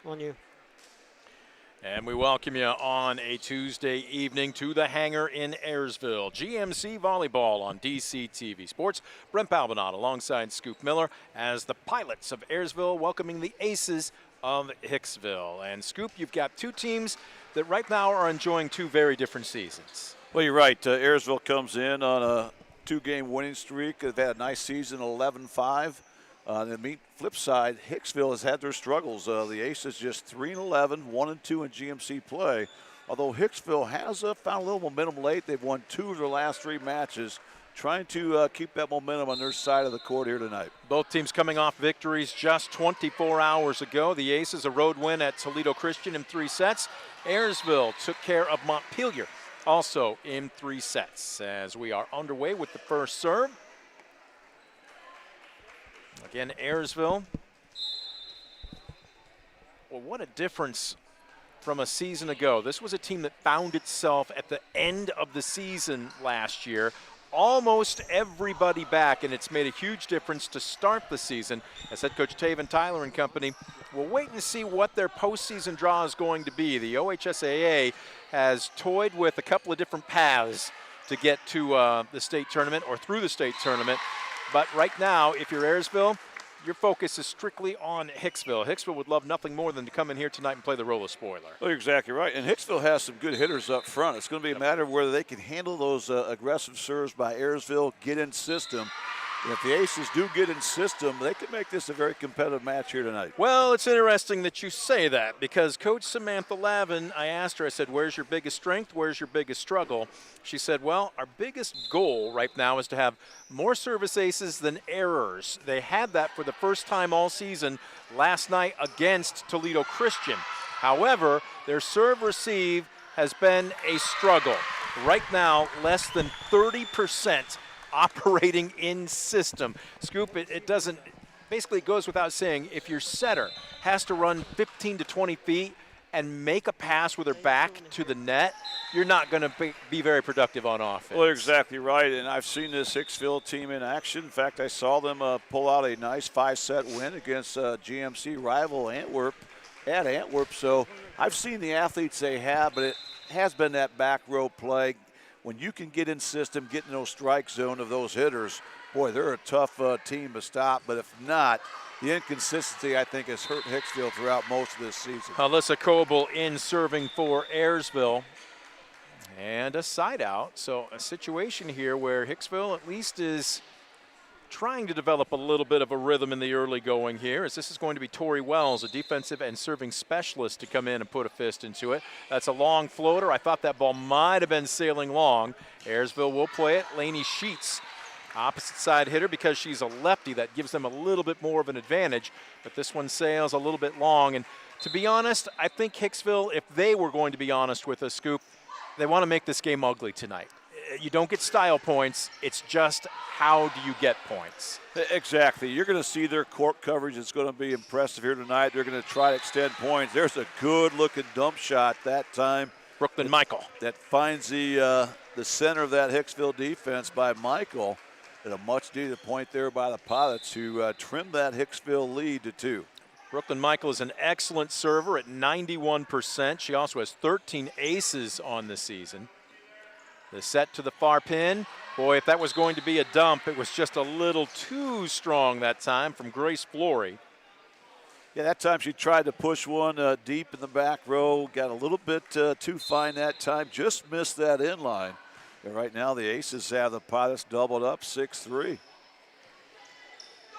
On you. And we welcome you on a Tuesday evening to the hangar in Ayersville. GMC Volleyball on DCTV Sports. Brent Balbinot alongside Scoop Miller as the pilots of Ayersville welcoming the Aces of Hicksville. And Scoop, you've got two teams that right now are enjoying two very different seasons. Well, you're right. Ayersville comes in on a two-game winning streak. They've had a nice season, 11-5. On the flip side, Hicksville has had their struggles. The Aces just 3-11, 1-2 in GMC play. Although Hicksville has found a little momentum late. They've won 2 of their last 3 matches, trying to keep that momentum on their side of the court here tonight. Both teams coming off victories just 24 hours ago. The Aces, a road win at Toledo Christian in 3 sets. Ayersville took care of Montpelier also in 3 sets. As we are underway with the first serve. Again, Ayersville. Well, what a difference from a season ago. This was a team that found itself at the end of the season last year. Almost everybody back, and it's made a huge difference to start the season. As head coach Taven Tyler and company will wait and see what their postseason draw is going to be. The OHSAA has toyed with a couple of different paths to get to the state tournament or through the state tournament. But right now, if you're Ayersville, your focus is strictly on Hicksville. Hicksville would love nothing more than to come in here tonight and play the role of spoiler. Well, you're exactly right. And Hicksville has some good hitters up front. It's going to be a matter of whether they can handle those aggressive serves by Ayersville, get in system. And if the Aces do get in system, they can make this a very competitive match here tonight. Well, it's interesting that you say that because Coach Samantha Lavin, I asked her, I said, where's your biggest strength? Where's your biggest struggle? She said, well, our biggest goal right now is to have more service aces than errors. They had that for the first time all season last night against Toledo Christian. However, their serve receive has been a struggle. Right now, less than 30% operating in system. Scoop, it doesn't, basically it goes without saying, if your setter has to run 15 to 20 feet and make a pass with her back to the net, you're not going to be very productive on offense. Well, you're exactly right, and I've seen this Hicksville team in action. In fact, I saw them pull out a nice 5-set win against GMC rival Antwerp at Antwerp. So I've seen the athletes they have, but it has been that back row play. When you can get in system, get in those strike zone of those hitters, boy, they're a tough team to stop. But if not, the inconsistency, I think, has hurt Hicksville throughout most of this season. Alyssa Coble in serving for Ayersville. And a side out. So a situation here where Hicksville at least is trying to develop a little bit of a rhythm in the early going here, as this is going to be Tori Wells, a defensive and serving specialist, to come in and put a fist into it. That's a long floater. I thought that ball might have been sailing long. Ayersville will play it. Lainey Sheets, opposite side hitter, because she's a lefty. That gives them a little bit more of an advantage, but this one sails a little bit long. And to be honest, I think Hicksville, if they were going to be honest with us, Scoop, they want to make this game ugly tonight. You don't get style points. It's just how do you get points? Exactly. You're going to see their court coverage. It's going to be impressive here tonight. They're going to try to extend points. There's a good-looking dump shot that time. Brooklyn Michael. That finds the center of that Hicksville defense by Michael. And a much-needed point there by the Pilots who trimmed that Hicksville lead to 2. Brooklyn Michael is an excellent server at 91%. She also has 13 aces on the season. The set to the far pin. Boy, if that was going to be a dump, it was just a little too strong that time from Grace Flory. Yeah, that time she tried to push one deep in the back row. Got a little bit too fine that time. Just missed that in line. And right now the Aces have the Pilots doubled up 6-3.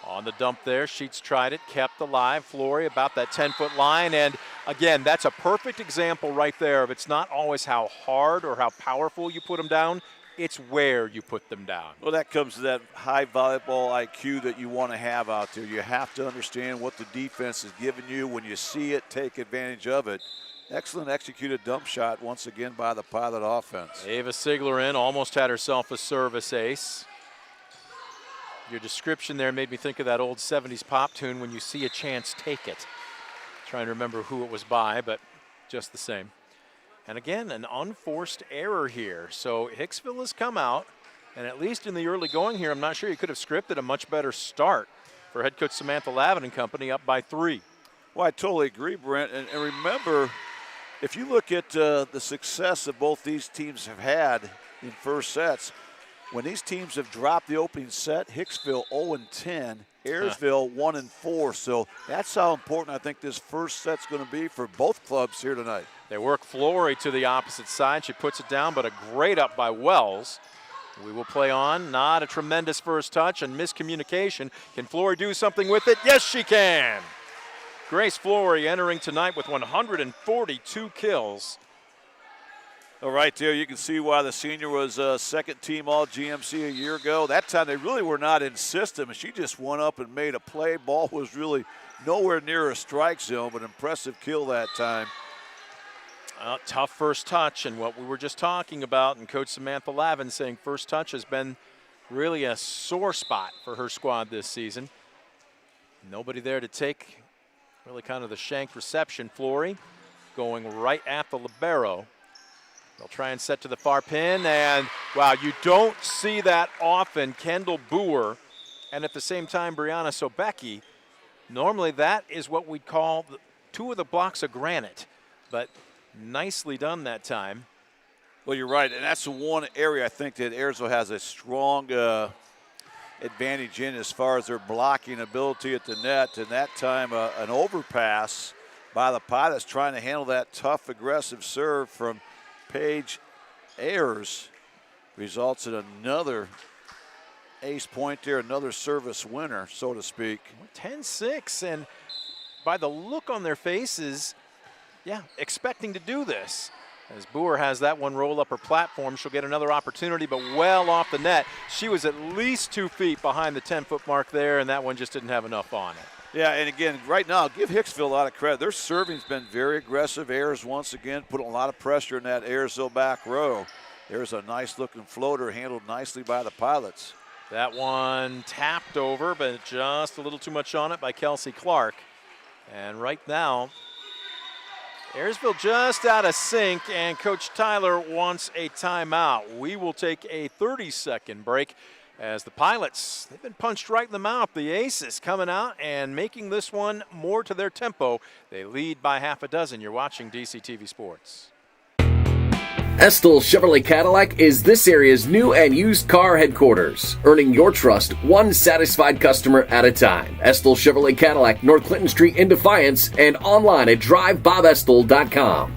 On the dump there, Sheets tried it, kept alive. Flory about that 10-foot line. And again, that's a perfect example right there of it's not always how hard or how powerful you put them down, it's where you put them down. Well, that comes to that high volleyball IQ that you want to have out there. You have to understand what the defense is giving you. When you see it, take advantage of it. Excellent executed dump shot once again by the Pilot offense. Ava Sigler in, almost had herself a service ace. Your description there made me think of that old 70s pop tune, when you see a chance, take it. Trying to remember who it was by, but just the same. And again, an unforced error here. So Hicksville has come out, and at least in the early going here, I'm not sure you could have scripted a much better start for head coach Samantha Lavin and company, up by 3. Well, I totally agree, Brent. And remember, if you look at the success that both these teams have had in first sets, when these teams have dropped the opening set, Hicksville 0-10, Ayersville 1-4. So that's how important I think this first set's going to be for both clubs here tonight. They work Flory to the opposite side. She puts it down, but a great up by Wells. We will play on. Not a tremendous first touch and miscommunication. Can Flory do something with it? Yes, she can. Grace Flory entering tonight with 142 kills. All right there, you can see why the senior was second team all GMC a year ago. That time they really were not in system, and she just went up and made a play. Ball was really nowhere near a strike zone, but impressive kill that time. Tough first touch, and what we were just talking about, and Coach Samantha Lavin saying first touch has been really a sore spot for her squad this season. Nobody there to take really kind of the shanked reception. Flory going right at the libero. They'll try and set to the far pin, and wow, you don't see that often. Kendall Boer, and at the same time, Brianna Sobecki. Normally that is what we'd call two of the blocks of granite, but nicely done that time. Well, you're right, and that's the one area I think that Ayersville has a strong advantage in as far as their blocking ability at the net. And that time, an overpass by the Pilots trying to handle that tough, aggressive serve from Paige Ayers results in another ace point there, another service winner, so to speak. 10-6, and by the look on their faces, yeah, expecting to do this. As Boer has that one roll up her platform, she'll get another opportunity, but well off the net. She was at least 2 feet behind the 10-foot mark there, and that one just didn't have enough on it. Yeah, and again, right now, give Hicksville a lot of credit. Their serving's been very aggressive. Ayers once again putting a lot of pressure in that Ayersville back row. There's a nice-looking floater handled nicely by the Pilots. That one tapped over, but just a little too much on it by Kelsey Clark. And right now, Ayersville just out of sync, and Coach Tyler wants a timeout. We will take a 30-second break as the Pilots, they've been punched right in the mouth. The Aces coming out and making this one more to their tempo. They lead by half a dozen. You're watching DCTV Sports. Estill Chevrolet Cadillac is this area's new and used car headquarters, earning your trust one satisfied customer at a time. Estill Chevrolet Cadillac, North Clinton Street in Defiance, and online at drivebobestill.com.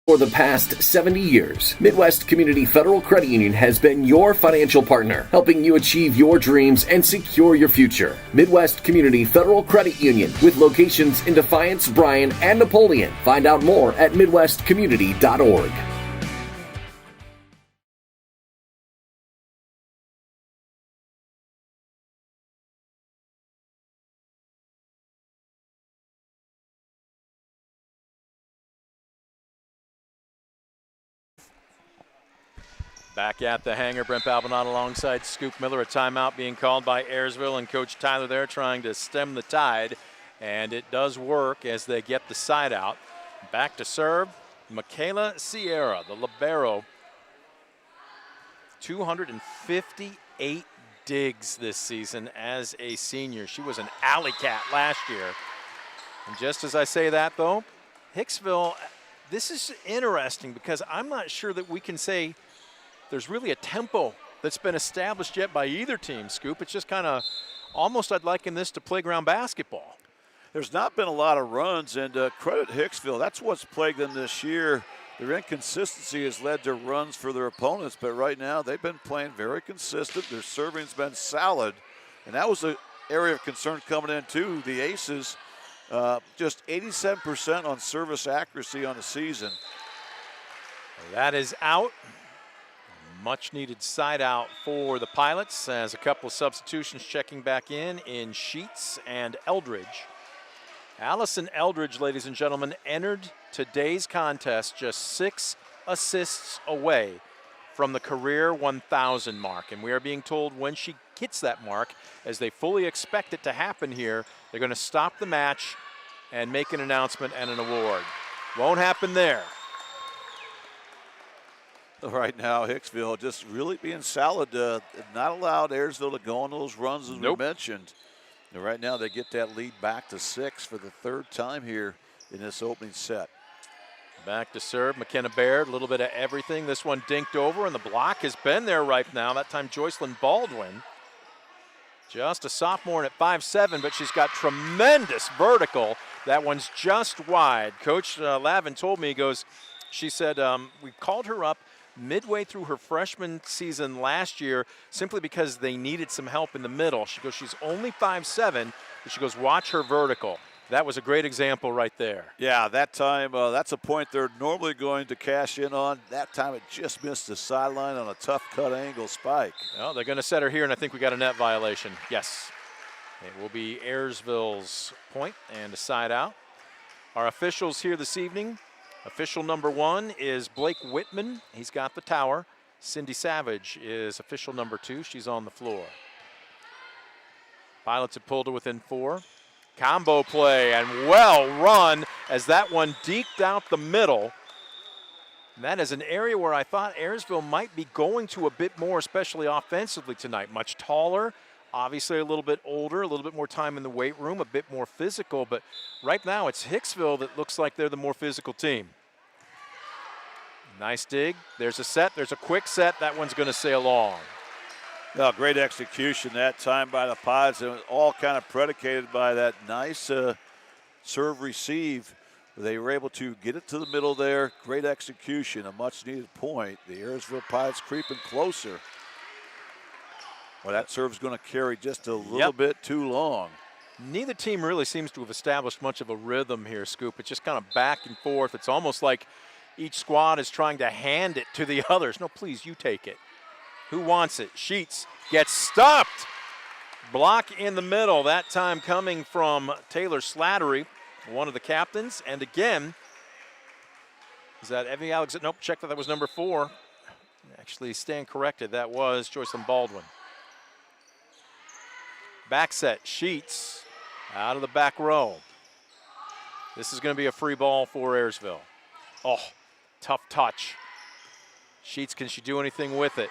For the past 70 years, Midwest Community Federal Credit Union has been your financial partner, helping you achieve your dreams and secure your future. Midwest Community Federal Credit Union, with locations in Defiance, Bryan, and Napoleon. Find out more at midwestcommunity.org. Back at the hangar, Brent Balbinot alongside Scoop Miller. A timeout being called by Ayersville, and Coach Tyler there trying to stem the tide. And it does work as they get the side out. Back to serve, Michaela Sierra, the libero. 258 digs this season as a senior. She was an alley cat last year. And just as I say that, though, Hicksville, this is interesting because I'm not sure that we can say there's really a tempo that's been established yet by either team, Scoop. It's just kind of almost I'd liken this to playground basketball. There's not been a lot of runs, and credit Hicksville. That's what's plagued them this year. Their inconsistency has led to runs for their opponents, but right now they've been playing very consistent. Their serving's been solid, and that was an area of concern coming in too. The Aces, just 87% on service accuracy on the season. That is out. Much needed side out for the Pilots as a couple of substitutions checking back in Sheets and Eldridge. Allison Eldridge, ladies and gentlemen, entered today's contest just 6 assists away from the career 1,000 mark. And we are being told when she hits that mark, as they fully expect it to happen here, they're going to stop the match and make an announcement and an award. Won't happen there. Right now, Hicksville just really being solid. Not allowed Ayersville to go on those runs as we mentioned. And right now, they get that lead back to 6 for the 3rd time here in this opening set. Back to serve, McKenna Baird, a little bit of everything. This one dinked over, and the block has been there right now. That time, Joycelyn Baldwin. Just a sophomore at 5'7", but she's got tremendous vertical. That one's just wide. Coach Lavin told me, she said, we called her up midway through her freshman season last year simply because they needed some help in the middle. She goes, she's only 5'7", but she goes, watch her vertical. That was a great example right there. Yeah, that time, that's a point they're normally going to cash in on. That time it just missed the sideline on a tough cut angle spike. Well, they're going to set her here, and I think we got a net violation. Yes. It will be Ayersville's point and a side out. Our officials here this evening. Official number 1 is Blake Whitman. He's got the tower. Cindy Savage is official number 2. She's on the floor. Pilots have pulled her within 4. Combo play and well run as that one deked out the middle. And that is an area where I thought Ayersville might be going to a bit more, especially offensively tonight. Much taller, obviously a little bit older, a little bit more time in the weight room, a bit more physical. But right now it's Hicksville that looks like they're the more physical team. Nice dig. There's a set. There's a quick set. That one's going to sail long. Oh, great execution that time by the Pods. It was all kind of predicated by that nice serve receive. They were able to get it to the middle there. Great execution, a much needed point. The Ayersville Pods creeping closer. Well, that serve's going to carry just a little bit too long. Neither team really seems to have established much of a rhythm here, Scoop. It's just kind of back and forth. It's almost like each squad is trying to hand it to the others. No, please, you take it. Who wants it? Sheets gets stopped. Block in the middle, that time coming from Taylor Slattery, one of the captains. And again, is that Evie Alexander? Nope, check that was number 4. Actually, stand corrected. That was Joycelyn Baldwin. Back set, Sheets out of the back row. This is going to be a free ball for Ayersville. Oh, tough touch. Sheets, can she do anything with it?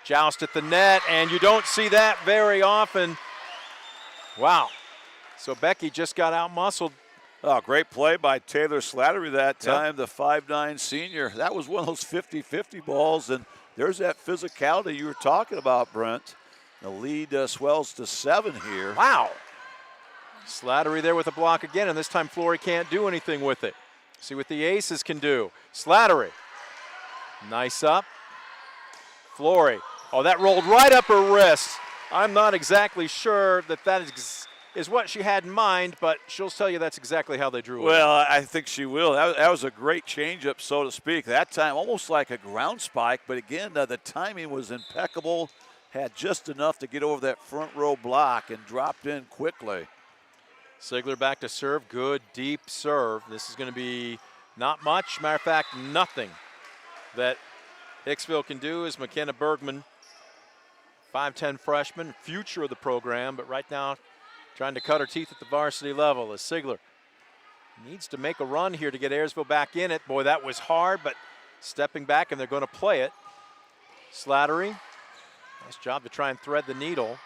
Joust at the net, and you don't see that very often. Wow. So Becky just got out-muscled. Oh, great play by Taylor Slattery that time, the 5'9" senior. That was one of those 50-50 balls, and there's that physicality you were talking about, Brent. The lead swells to 7 here. Wow. Slattery there with a block again, and this time Flory can't do anything with it. See what the Aces can do. Slattery. Nice up. Flory. Oh, that rolled right up her wrist. I'm not exactly sure that is what she had in mind, but she'll tell you that's exactly how they drew it. Well, I think she will. That was a great changeup, so to speak. That time almost like a ground spike, but again, the timing was impeccable. Had just enough to get over that front row block and dropped in quickly. Sigler back to serve. Good deep serve. This is going to be not much. Matter of fact, nothing that Hicksville can do is McKenna Bergman, 5'10" freshman, future of the program, but right now trying to cut her teeth at the varsity level as Sigler needs to make a run here to get Ayersville back in it. Boy, that was hard, but stepping back, and they're going to play it. Slattery, nice job to try and thread the needle.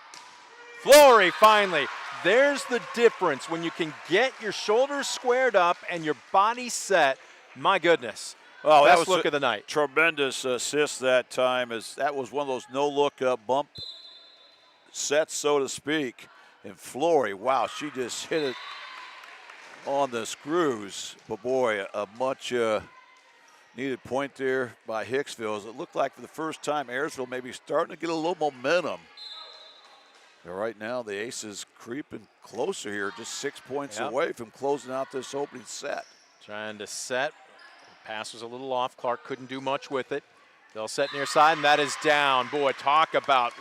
Flory finally. There's the difference when you can get your shoulders squared up and your body set. My goodness. Oh, best that was look of the night. Tremendous assist that time. That was one of those no-look bump sets, so to speak. And Flory, wow, she just hit it on the screws. But boy, a much needed point there by Hicksville. As it looked like for the first time, Ayersville maybe starting to get a little momentum. But right now, the Aces creeping closer here, just 6 points away from closing out this opening set. Trying to set. Pass was a little off. Clark couldn't do much with it. They'll set near side, and that is down. Boy, talk about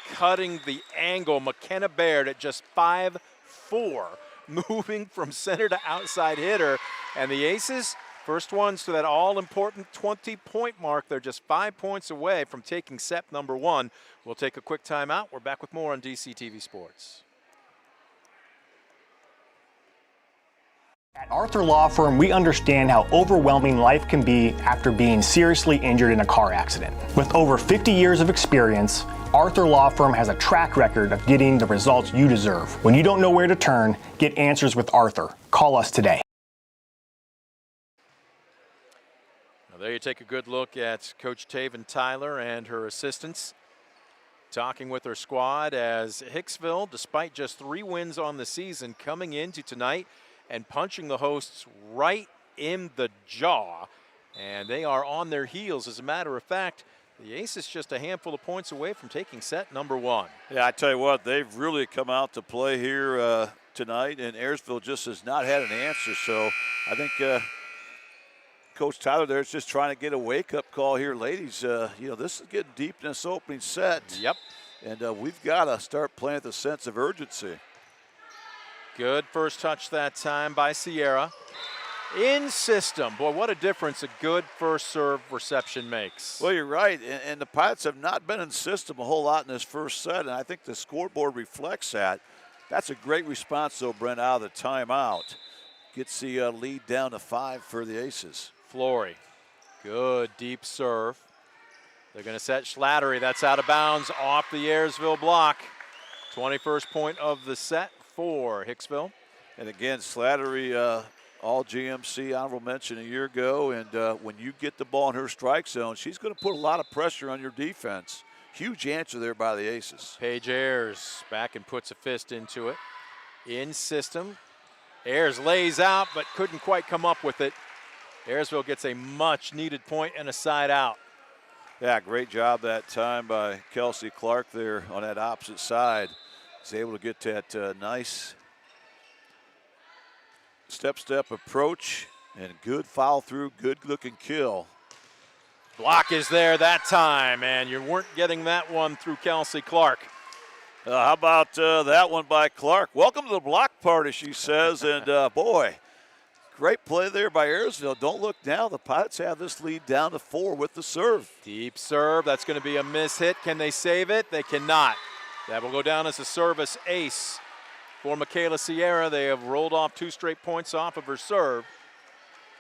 cutting the angle. McKenna Baird at just 5'4", moving from center to outside hitter. And the Aces, first ones to that all-important 20-point mark. They're just 5 points away from taking set number 1. We'll take a quick timeout. We're back with more on DCTV Sports. At Arthur Law Firm, we understand how overwhelming life can be after being seriously injured in a car accident. With over 50 years of experience, Arthur Law Firm has a track record of getting the results you deserve. When you don't know where to turn, get answers with Arthur. Call us today. Now there you take a good look at Coach Taven Tyler and her assistants talking with her squad as Hicksville, despite just 3 wins on the season, coming into tonight and punching the hosts right in the jaw. And they are on their heels. As a matter of fact, the Aces just a handful of points away from taking set number 1. Yeah, I tell you what, they've really come out to play here tonight, and Ayersville just has not had an answer. So I think Coach Tyler there is just trying to get a wake-up call here. Ladies, this is getting deep in this opening set. Yep. And we've got to start playing with a sense of urgency. Good first touch that time by Sierra. In system. Boy, what a difference a good first serve reception makes. Well, you're right. And the Pirates have not been in system a whole lot in this first set, and I think the scoreboard reflects that. That's a great response, though, Brent, out of the timeout. Gets the lead down to 5 for the Aces. Flory. Good deep serve. They're going to set Slattery. That's out of bounds off the Ayersville block. 21st point of the set for Hicksville. And again, Slattery, all GMC honorable mention a year ago. And when you get the ball in her strike zone, she's going to put a lot of pressure on your defense. Huge answer there by the Aces. Paige Ayers back and puts a fist into it. In system. Ayers lays out but couldn't quite come up with it. Ayersville gets a much needed point and a side out. Yeah, great job that time by Kelsey Clark there on that opposite side. He's able to get that nice step-step approach and good follow through, good looking kill. Block is there that time, and you weren't getting that one through Kelsey Clark. How about that one by Clark? Welcome to the block party, she says, and boy, great play there by Ayersville. Don't look now. The Pirates have this lead down to 4 with the serve. Deep serve. That's going to be a miss hit. Can they save it? They cannot. That will go down as a service ace for Michaela Sierra. They have rolled off 2 straight points off of her serve.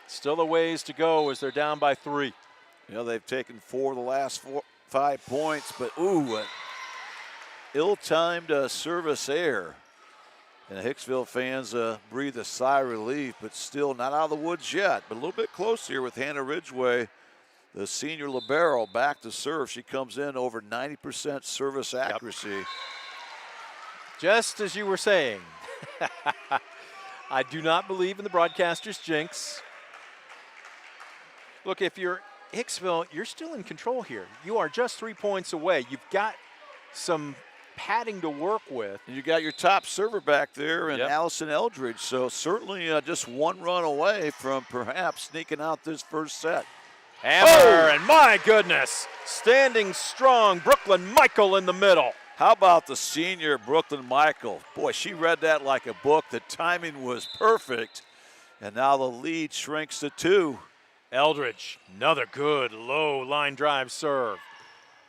Still a ways to go as they're down by 3. They've taken 4 of the last 5 points, but ooh, ill-timed service error. And the Hicksville fans breathe a sigh of relief, but still not out of the woods yet. But a little bit close here with Hannah Ridgway, the senior libero, back to serve. She comes in over 90% service accuracy. Yep. Just as you were saying, I do not believe in the broadcaster's jinx. Look, if you're Hicksville, you're still in control here. You are just 3 points away. You've got some padding to work with. And you got your top server back there and yep. Allison Eldridge. So certainly just 1 run away from perhaps sneaking out this first set. Hammer, and my goodness, standing strong, Brooklyn Michael in the middle. How about the senior Brooklyn Michael? Boy, she read that like a book. The timing was perfect. And now the lead shrinks to 2. Eldridge, another good low line drive serve.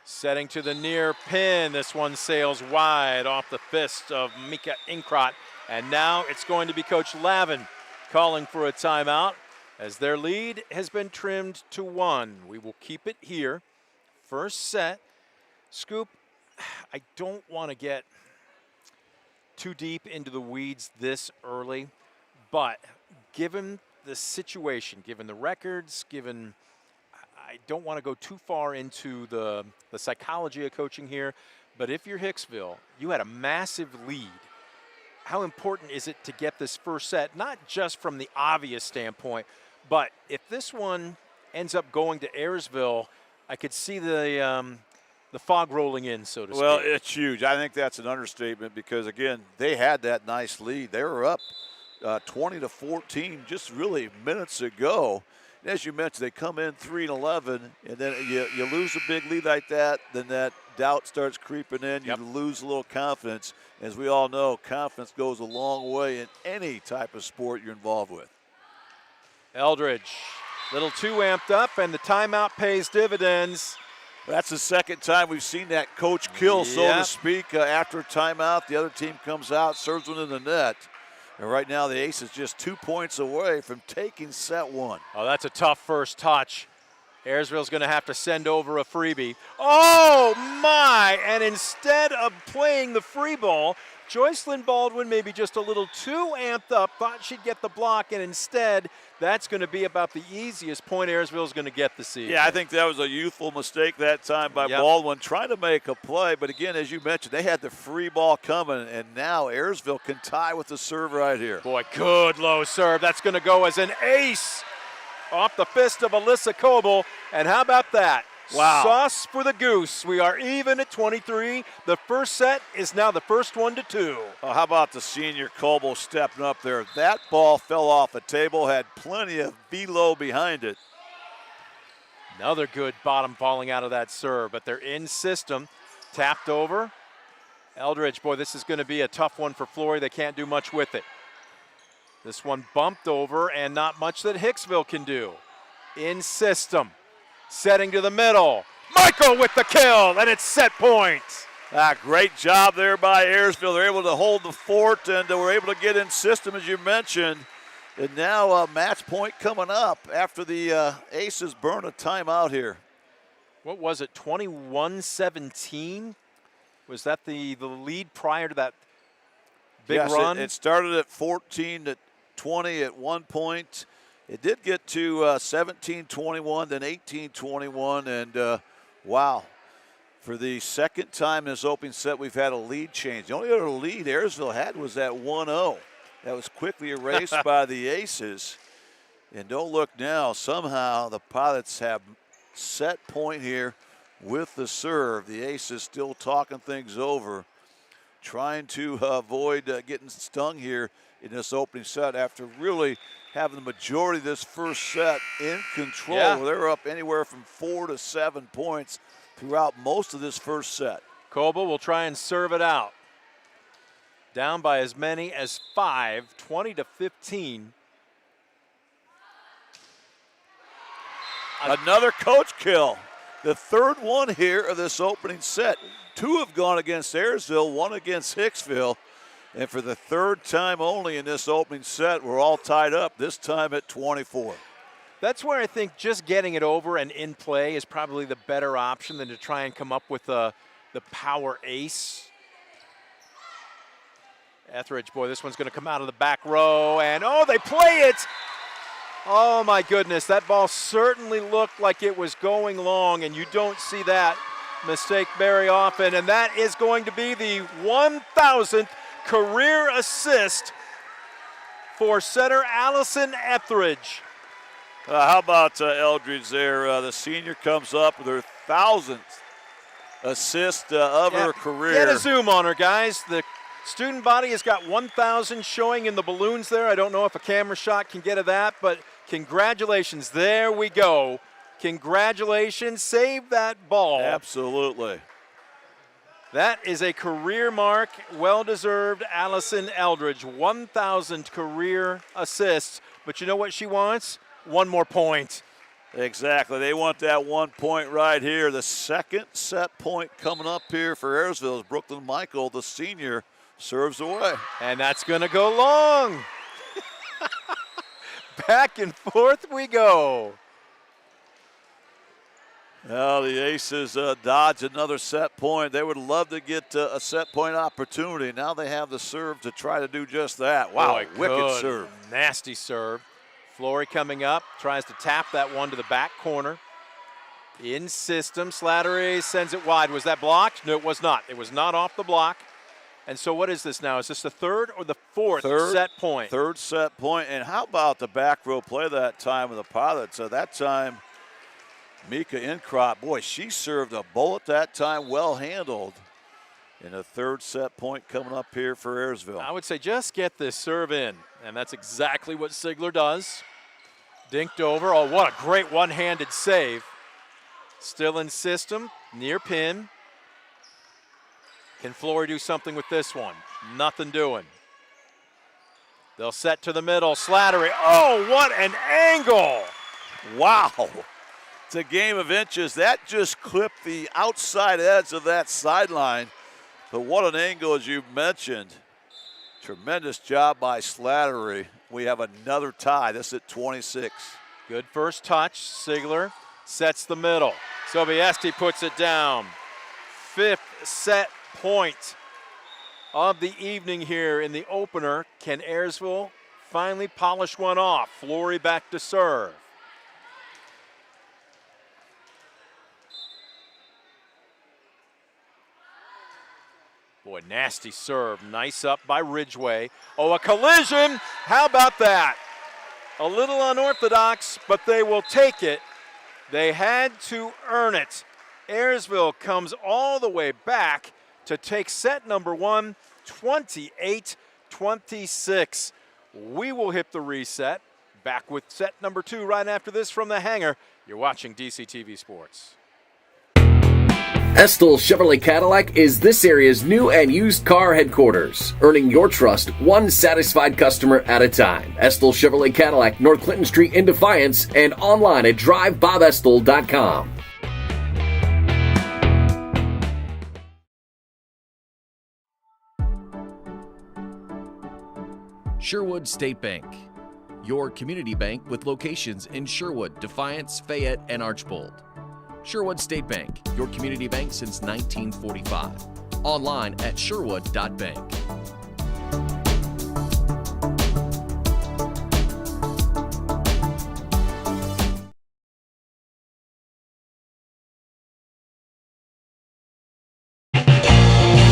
Setting to the near pin. This one sails wide off the fist of Mika Inkrot. And now it's going to be Coach Lavin calling for a timeout as their lead has been trimmed to 1. We will keep it here. First set. Scoop, I don't want to get too deep into the weeds this early, but given the situation, given the records, given I don't want to go too far into the psychology of coaching here, but if you're Hicksville, you had a massive lead. How important is it to get this first set, not just from the obvious standpoint, but if this one ends up going to Ayersville, I could see the fog rolling in, so to speak. Well, it's huge. I think that's an understatement because, again, they had that nice lead. They were up 20-14 just really minutes ago. And as you mentioned, they come in 3-11, and then you lose a big lead like that, then that doubt starts creeping in. You lose a little confidence. As we all know, confidence goes a long way in any type of sport you're involved with. Eldridge, little too amped up, and the timeout pays dividends. That's the second time we've seen that coach kill, so to speak, after a timeout. The other team comes out, serves one in the net. And right now the Ace is just 2 points away from taking set one. Oh, that's a tough first touch. Ayersville's going to have to send over a freebie. Oh, my! And instead of playing the free ball, Joycelyn Baldwin maybe just a little too amped up, thought she'd get the block, and instead that's going to be about the easiest point Ayersville's going to get this season. Yeah, I think that was a youthful mistake that time by Baldwin, trying to make a play. But again, as you mentioned, they had the free ball coming, and now Ayersville can tie with the serve right here. Boy, good low serve. That's going to go as an ace off the fist of Alyssa Coble. And how about that? Wow. Sauce for the goose. We are even at 23. The first set is now the first one to 2. Oh, how about the senior Coble stepping up there? That ball fell off the table, had plenty of velo behind it. Another good bottom falling out of that serve, but they're in system. Tapped over. Eldridge, boy, this is going to be a tough one for Flory. They can't do much with it. This one bumped over, and not much that Hicksville can do. In system. Setting to the middle. Michael with the kill, and it's set point. Great job there by Ayersville. They're able to hold the fort, and we're able to get in system, as you mentioned. And now a match point coming up after the Aces burn a timeout here. What was it, 21-17? Was that the lead prior to that big run? It started at 14-20 at one point. It did get to 17-21, then 18-21, and wow. For the second time in this opening set, we've had a lead change. The only other lead Ayersville had was that 1-0. That was quickly erased by the Aces. And don't look now, somehow the Pilots have set point here with the serve. The Aces still talking things over, trying to avoid getting stung here in this opening set after really having the majority of this first set in control. Yeah. They're up anywhere from 4 to 7 points throughout most of this first set. Coble will try and serve it out. Down by as many as 5, 20-15. Another coach kill. The third one here of this opening set. 2 have gone against Ayersville, 1 against Hicksville. And for the third time only in this opening set, we're all tied up, this time at 24. That's where I think just getting it over and in play is probably the better option than to try and come up with the power ace. Etheridge, boy, this one's going to come out of the back row, and oh, they play it! Oh my goodness, that ball certainly looked like it was going long, and you don't see that mistake very often, and that is going to be the 1,000th career assist for setter Allison Etheridge. How about Eldridge there? The senior comes up with her 1,000th assist of her career. Get a zoom on her, guys. The student body has got 1,000 showing in the balloons there. I don't know if a camera shot can get to that, but congratulations. There we go. Congratulations. Save that ball. Absolutely. That is a career mark. Well-deserved. Allison Eldridge, 1,000 career assists. But you know what she wants? One more point. Exactly. They want that 1 point right here. The second set point coming up here for Ayersville is Brooklyn Michael, the senior, serves away. And that's going to go long. Back and forth we go. Well, the Aces dodge another set point. They would love to get a set point opportunity. Now they have the serve to try to do just that. Wow, Boy, wicked good, serve. Nasty serve. Flory coming up, tries to tap that one to the back corner. In system, Slattery sends it wide. Was that blocked? No, it was not. It was not off the block. And so what is this now? Is this the third or the fourth set point? Third set point. And how about the back row play that time with the Pilots? That time, Mika Incrop, boy, she served a bullet that time, well handled. And a third set point coming up here for Ayersville. I would say just get this serve in. And that's exactly what Sigler does. Dinked over. Oh, what a great one-handed save. Still in system, near pin. Can Flory do something with this one? Nothing doing. They'll set to the middle. Slattery. Oh, what an angle! Wow. It's a game of inches. That just clipped the outside edge of that sideline. But what an angle, as you mentioned. Tremendous job by Slattery. We have another tie. This is at 26. Good first touch. Sigler sets the middle. Sobieski puts it down. 5th set point of the evening here in the opener. Can Ayersville finally polish one off? Flory back to serve. Boy, nasty serve. Nice up by Ridgway. Oh, a collision. How about that? A little unorthodox, but they will take it. They had to earn it. Ayersville comes all the way back to take set number 1, 28-26. We will hit the reset. Back with set number 2 right after this from the hangar. You're watching DCTV Sports. Estill Chevrolet Cadillac is this area's new and used car headquarters, earning your trust one satisfied customer at a time. Estill Chevrolet Cadillac, North Clinton Street in Defiance, and online at drivebobestill.com. Sherwood State Bank, your community bank with locations in Sherwood, Defiance, Fayette, and Archbold. Sherwood State Bank, your community bank since 1945. Online at sherwood.bank.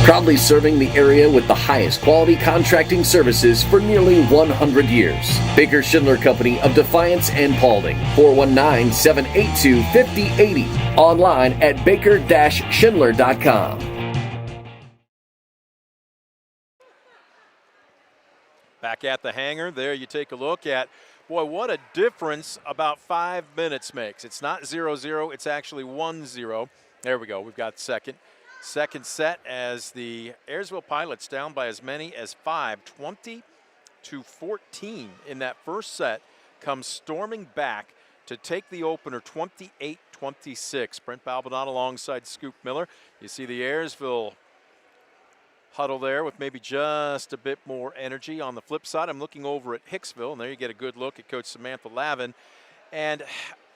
Proudly serving the area with the highest quality contracting services for nearly 100 years. Baker Schindler Company of Defiance and Paulding, 419-782-5080. Online at baker-schindler.com. Back at the hangar, there you take a look at, boy, what a difference about 5 minutes makes. It's not 0-0, it's actually 1-0. There we go, we've got second set as the Ayersville Pilots down by as many as 5, 20-14 in that first set, comes storming back to take the opener 28-26. Brent Balbinot alongside Scoop Miller. You see the Ayersville huddle there with maybe just a bit more energy. On the flip side, I'm looking over at Hicksville, and there you get a good look at Coach Samantha Lavin. And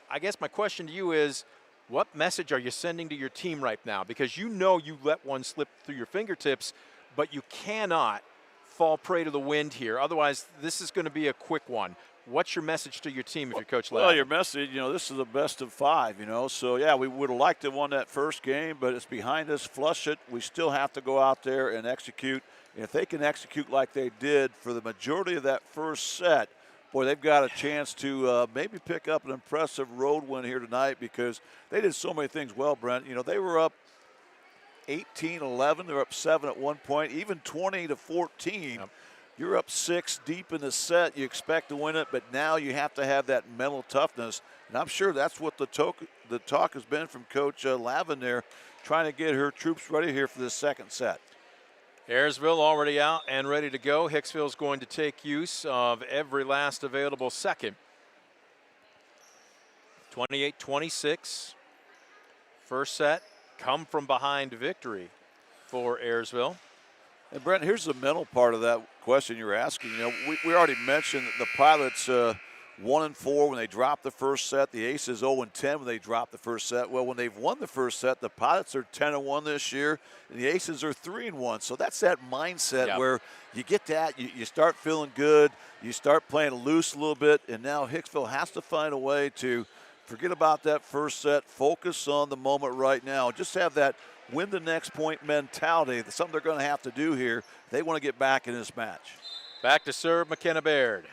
I guess my question to you is, what message are you sending to your team right now? Because you know you let one slip through your fingertips, but you cannot fall prey to the wind here. Otherwise, this is going to be a quick one. What's your message to your team if you're Coach Lavin? Well, your message, this is the best of 5, So, yeah, we would have liked to have won that first game, but it's behind us. Flush it. We still have to go out there and execute. And if they can execute like they did for the majority of that first set, boy, they've got a chance to maybe pick up an impressive road win here tonight because they did so many things well, Brent. They were up 18-11. They were up 7 at one point, even 20-14. Yep. You're up 6 deep in the set. You expect to win it, but now you have to have that mental toughness. And I'm sure that's what the talk has been from Coach Lavin there, trying to get her troops ready here for this second set. Ayersville already out and ready to go. Hicksville's going to take use of every last available second. 28-26. First set, come from behind victory for Ayersville. And Brent, here's the mental part of that question you're asking. We already mentioned that the Pilots 1-4 when they dropped the first set. The Aces 0-10 when they dropped the first set. Well, when they've won the first set, the Pilots are 10-1 this year, and the Aces are 3-1. So that's that mindset where you get that, you start feeling good, you start playing loose a little bit, and now Hicksville has to find a way to forget about that first set, focus on the moment right now, just have that win the next point mentality. That's something they're going to have to do here. They want to get back in this match. Back to serve McKenna Baird.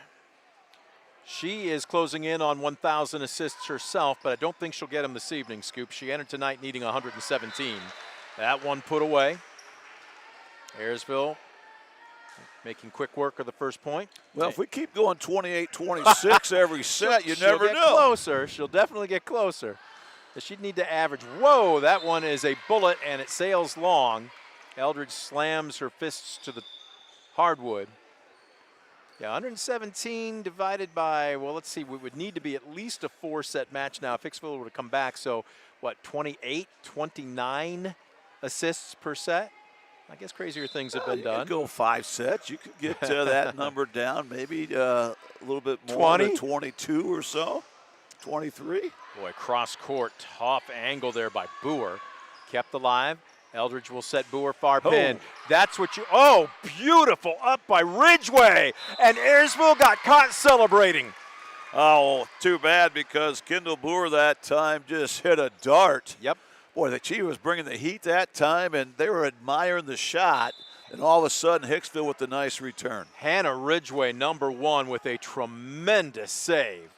She is closing in on 1,000 assists herself, but I don't think she'll get them this evening, Scoop. She entered tonight needing 117. That one put away. Ayersville making quick work of the first point. Well, if we keep going 28-26 every set, you never know. She'll get closer. She'll definitely get closer. She'd need to average. Whoa, that one is a bullet, and it sails long. Eldridge slams her fists to the hardwood. Yeah, 117 divided by, well, let's see, we would need to be at least a 4-set match now if Hicksville were to come back. So, what, 28, 29 assists per set? I guess crazier things have been done. You could go 5 sets. You could get that number down, maybe a little bit more 20? to 22 or so, 23. Boy, cross court, tough angle there by Boer. Kept alive. Eldridge will set Boer far pin. That's what you, beautiful up by Ridgway. And Ayersville got caught celebrating. Oh, too bad because Kendall Boer that time just hit a dart. Yep. Boy, the Chief was bringing the heat that time, and they were admiring the shot. And all of a sudden, Hicksville with the nice return. Hannah Ridgway, number 1, with a tremendous save.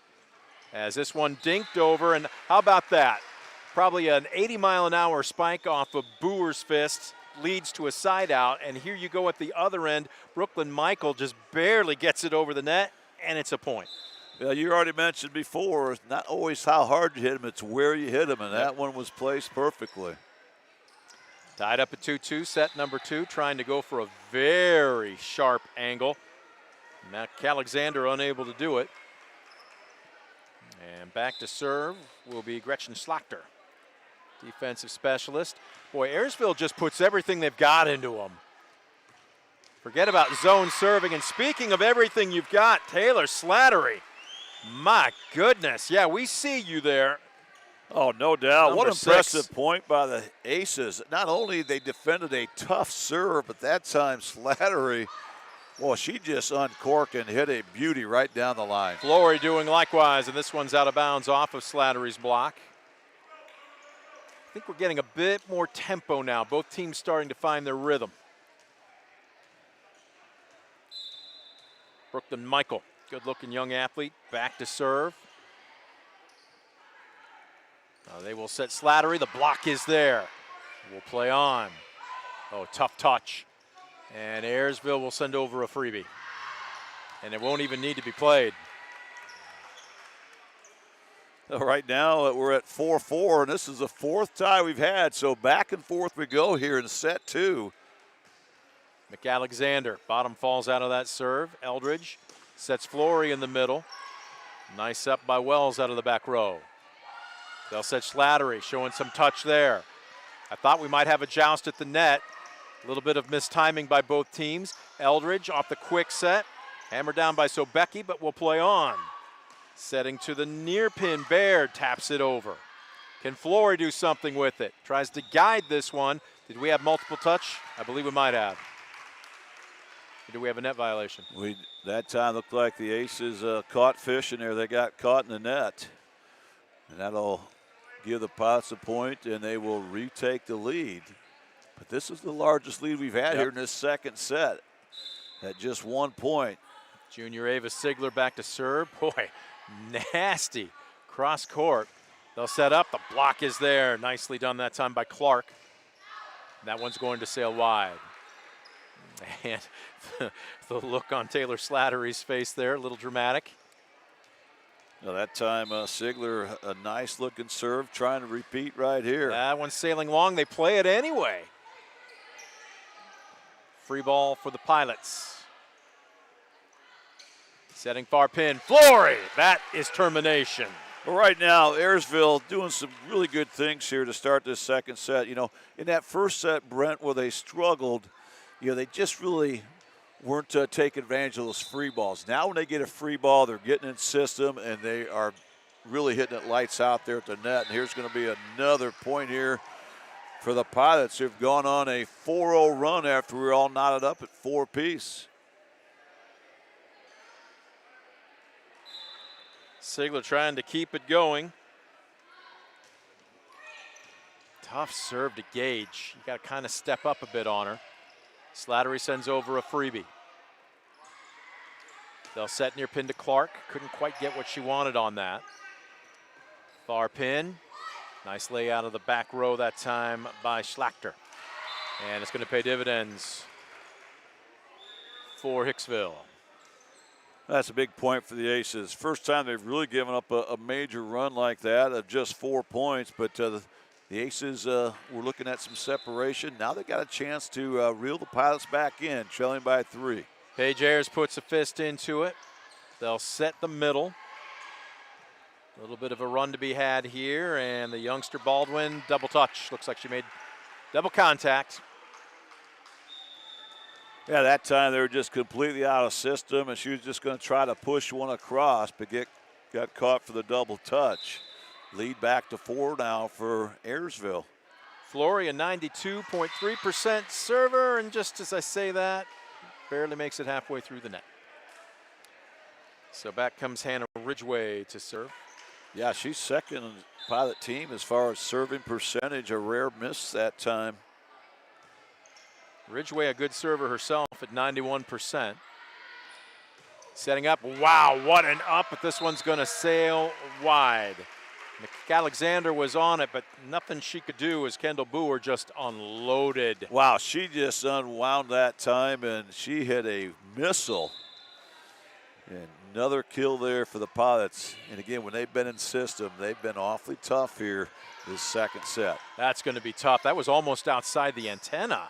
As this one dinked over, and how about that? Probably an 80-mile-an-hour spike off of Boer's fist leads to a side out, and here you go at the other end. Brooklyn Michael just barely gets it over the net, and it's a point. Yeah, you already mentioned before, it's not always how hard you hit them, it's where you hit them, and that one was placed perfectly. Tied up at 2-2, set number 2, trying to go for a very sharp angle. Matt Alexander unable to do it. And back to serve will be Gretchen Schlachter, defensive specialist. Boy, Ayersville just puts everything they've got into them. Forget about zone serving. And speaking of everything you've got, Taylor Slattery. My goodness. Yeah, we see you there. Oh, no doubt. What an Number 6. impressive point by the Aces. Not only they defended a tough serve, but that time Slattery, well, she just uncorked and hit a beauty right down the line. Flory doing likewise, and this one's out of bounds off of Slattery's block. I think we're getting a bit more tempo now. Both teams starting to find their rhythm. Brooklyn Michael, good-looking young athlete, back to serve. They will set Slattery. The block is there. We'll play on. Oh, tough touch. And Ayersville will send over a freebie. And it won't even need to be played. Right now, we're at 4-4, and this is the 4th tie we've had, so back and forth we go here in set 2. McAlexander, bottom falls out of that serve. Eldridge sets Flory in the middle. Nice up by Wells out of the back row. They'll set Slattery, showing some touch there. I thought we might have a joust at the net. A little bit of mistiming by both teams. Eldridge off the quick set. Hammered down by Sobecki, but will play on. Setting to the near pin, Baird taps it over. Can Flory do something with it? Tries to guide this one. Did we have multiple touch? I believe we might have. Or do we have a net violation? That time looked like the Aces caught fish in there. They got caught in the net. And that'll give the Pilots a point, and they will retake the lead. But this is the largest lead we've had here in this second set at just 1 point. Junior Ava Sigler back to serve. Boy, nasty cross court. They'll set up. The block is there. Nicely done that time by Clark. That one's going to sail wide. And the look on Taylor Slattery's face there, a little dramatic. Now that time, Sigler, a nice looking serve, trying to repeat right here. That one's sailing long. They play it anyway. Free ball for the Pilots. Setting far pin. Flory. That is termination. Well, right now, Ayersville doing some really good things here to start this second set. You know, in that first set, Brent, where they struggled, they just really weren't taking advantage of those free balls. Now when they get a free ball, they're getting in system, and they are really hitting it lights out there at the net. And here's going to be another point here for the Pilots, who've gone on a 4-0 run after we were all knotted up at 4 apiece. Sigler trying to keep it going. Tough serve to Gage. You got to kind of step up a bit on her. Slattery sends over a freebie. They'll set near pin to Clark. Couldn't quite get what she wanted on that. Far pin. Nice lay out of the back row that time by Schlachter. And it's going to pay dividends for Hicksville. That's a big point for the Aces. First time they've really given up a major run like that of just 4 points, but the Aces were looking at some separation. Now they've got a chance to reel the Pilots back in, trailing by 3. Paige Ayers puts a fist into it. They'll set the middle. A little bit of a run to be had here, and the youngster Baldwin, double touch. Looks like she made double contact. Yeah, that time they were just completely out of system, and she was just going to try to push one across, but got caught for the double touch. Lead back to 4 now for Ayersville. Flory, a 92.3% server, and just as I say that, barely makes it halfway through the net. So back comes Hannah Ridgway to serve. Yeah, she's second on the Pilot team as far as serving percentage, a rare miss that time. Ridgway, a good server herself at 91%. Setting up, wow, what an up, but this one's gonna sail wide. Alexander was on it, but nothing she could do as Kendall Boer just unloaded. Wow, she just unwound that time, and she hit a missile. And another kill there for the Pilots. And again, when they've been in system, they've been awfully tough here this second set. That's going to be tough. That was almost outside the antenna.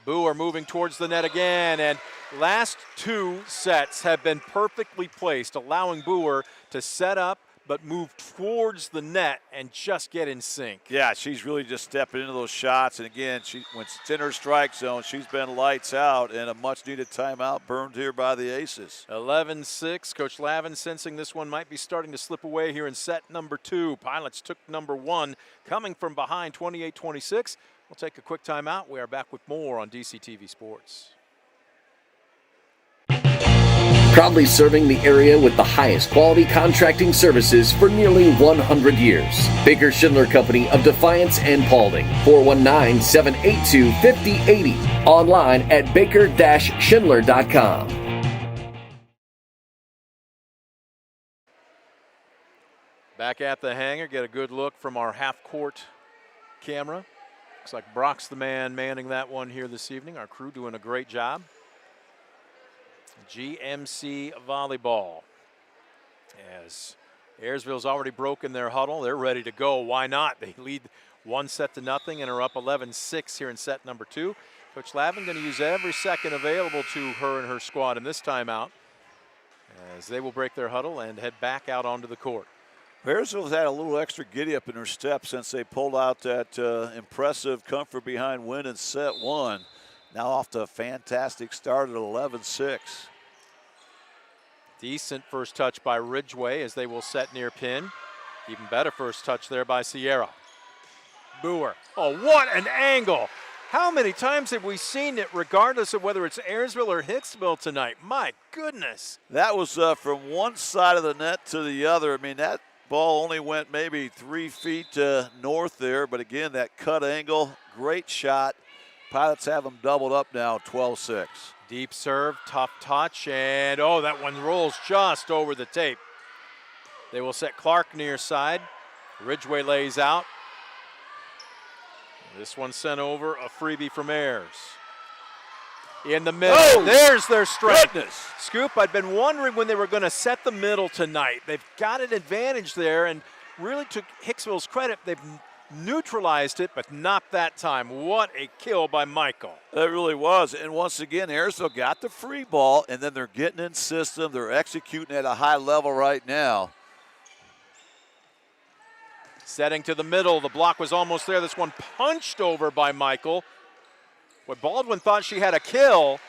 Boer moving towards the net again, and last 2 sets have been perfectly placed, allowing Boer to set up but move towards the net and just get in sync. Yeah, she's really just stepping into those shots. And again, when it's in her strike zone, she's been lights out, and a much-needed timeout burned here by the Aces. 11-6. Coach Lavin sensing this one might be starting to slip away here in set number 2. Pilots took number 1, coming from behind 28-26. We'll take a quick timeout. We are back with more on DCTV Sports. Proudly serving the area with the highest quality contracting services for nearly 100 years. Baker Schindler Company of Defiance and Paulding. 419-782-5080. Online at baker-schindler.com. Back at the hangar, get a good look from our half-court camera. Looks like Brock's the man manning that one here this evening. Our crew doing a great job. GMC Volleyball. As Ayersville's already broken their huddle, they're ready to go. Why not? They lead 1-0 and are up 11-6 here in set number 2. Coach Lavin going to use every second available to her and her squad in this timeout, as they will break their huddle and head back out onto the court. Ayersville's had a little extra giddy up in her step since they pulled out that impressive comfort behind win in set 1. Now off to a fantastic start at 11-6. Decent first touch by Ridgway as they will set near pin. Even better first touch there by Sierra. Boer. Oh, what an angle. How many times have we seen it regardless of whether it's Ayersville or Hicksville tonight? My goodness. That was from one side of the net to the other. I mean, that ball only went maybe 3 feet north there, but again, that cut angle, great shot. Pilots have them doubled up now, 12-6. Deep serve, tough touch, and oh, that one rolls just over the tape. They will set Clark near side. Ridgway lays out. This one sent over, a freebie from Ayers. In the middle, there's their strike. Goodness. Scoop, I'd been wondering when they were going to set the middle tonight. They've got an advantage there, and really to Hicksville's credit, they've neutralized it, but not that time. What a kill by Michael. That really was. And once again, Ayersville got the free ball, and then they're getting in system. They're executing at a high level right now. Setting to the middle. The block was almost there. This one punched over by Michael. What Baldwin thought she had a kill,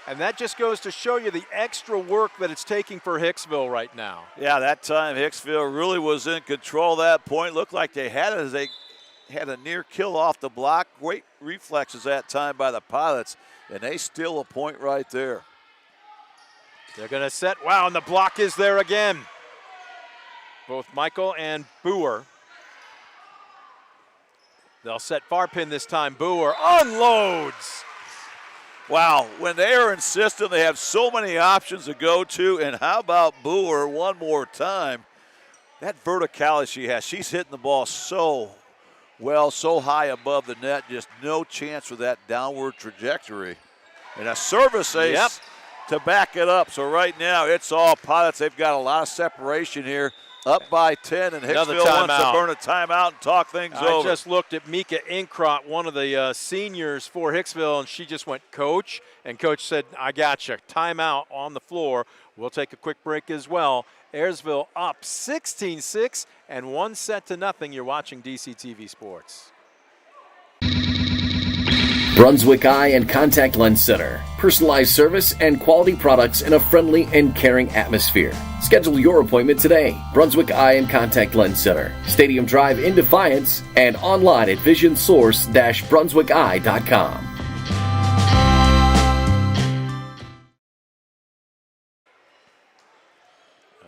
and that just goes to show you the extra work that it's taking for Hicksville right now. Yeah, that time Hicksville really was in control of that point. Looked like they had it as they had a near kill off the block. Great reflexes that time by the Pilots, and they steal a point right there. They're going to set. Wow, and the block is there again. Both Michael and Boer. They'll set far pin this time. Boer unloads. Wow, when they are in system, they have so many options to go to. And how about Boer one more time? That verticality she has, she's hitting the ball so well, so high above the net, just no chance for that downward trajectory. And a service ace to back it up. So right now, it's all Pilots. They've got a lot of separation here. Up by 10, and Hicksville wants to burn a timeout and talk things over. I just looked at Mika Inkrot, one of the seniors for Hicksville, and she just went, Coach, and Coach said, I got you. Timeout on the floor. We'll take a quick break as well. Ayersville up 16-6 and 1-0. You're watching DCTV Sports. Brunswick Eye and Contact Lens Center. Personalized service and quality products in a friendly and caring atmosphere. Schedule your appointment today. Brunswick Eye and Contact Lens Center. Stadium Drive in Defiance and online at visionsource-brunswickeye.com.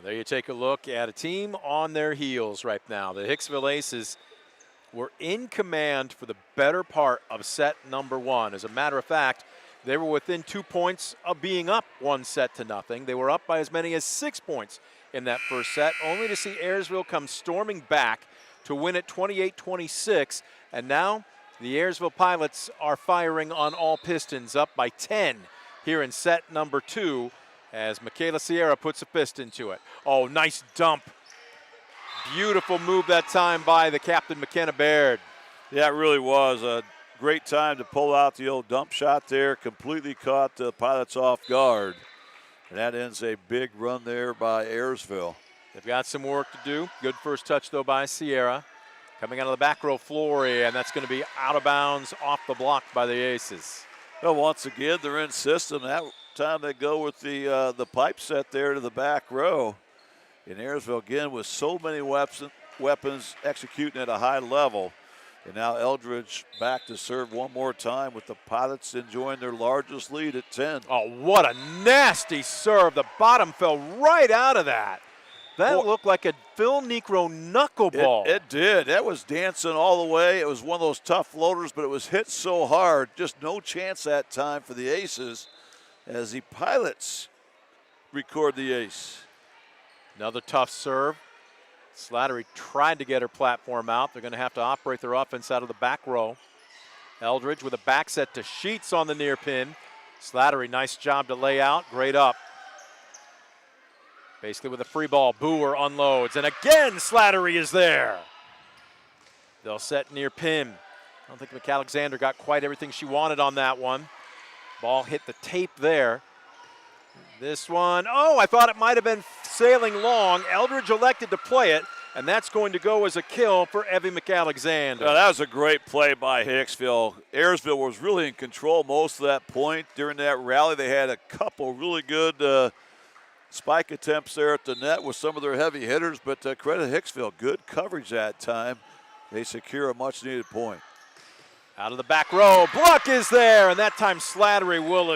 There you take a look at a team on their heels right now. The Hicksville Aces were in command for the better part of set number one. As a matter of fact, they were within 2 points of being up 1-0. They were up by as many as 6 points in that first set, only to see Ayersville come storming back to win it 28-26. And now the Ayersville Pilots are firing on all pistons, up by 10 here in set number two, as Michaela Sierra puts a fist into it. Oh, nice dump. Beautiful move that time by the captain, McKenna Baird. Yeah, it really was a great time to pull out the old dump shot there. Completely caught the Pilots off guard. And that ends a big run there by Ayersville. They've got some work to do. Good first touch, though, by Sierra. Coming out of the back row, Flory, and that's going to be out of bounds off the block by the Aces. Well, once again, they're in system. That time they go with the pipe set there to the back row. And Ayersville, again, with so many weapons executing at a high level. And now Eldridge back to serve one more time with the Pilots enjoying their largest lead at 10. Oh, what a nasty serve. The bottom fell right out of that. That looked like a Phil Necro knuckleball. It did. That was dancing all the way. It was one of those tough floaters, but it was hit so hard. Just no chance that time for the Aces as the Pilots record the ace. Another tough serve. Slattery tried to get her platform out. They're going to have to operate their offense out of the back row. Eldridge with a back set to Sheets on the near pin. Slattery, nice job to lay out. Great up. Basically with a free ball, Boer unloads. And again, Slattery is there. They'll set near pin. I don't think McAlexander got quite everything she wanted on that one. Ball hit the tape there. This one, I thought it might have been sailing long. Eldridge elected to play it, and that's going to go as a kill for Evie McAlexander. That was a great play by Hicksville. Ayersville was really in control most of that point. During that rally, they had a couple really good spike attempts there at the net with some of their heavy hitters, but credit Hicksville, good coverage that time. They secure a much-needed point. Out of the back row, Bruck is there, and that time Slattery will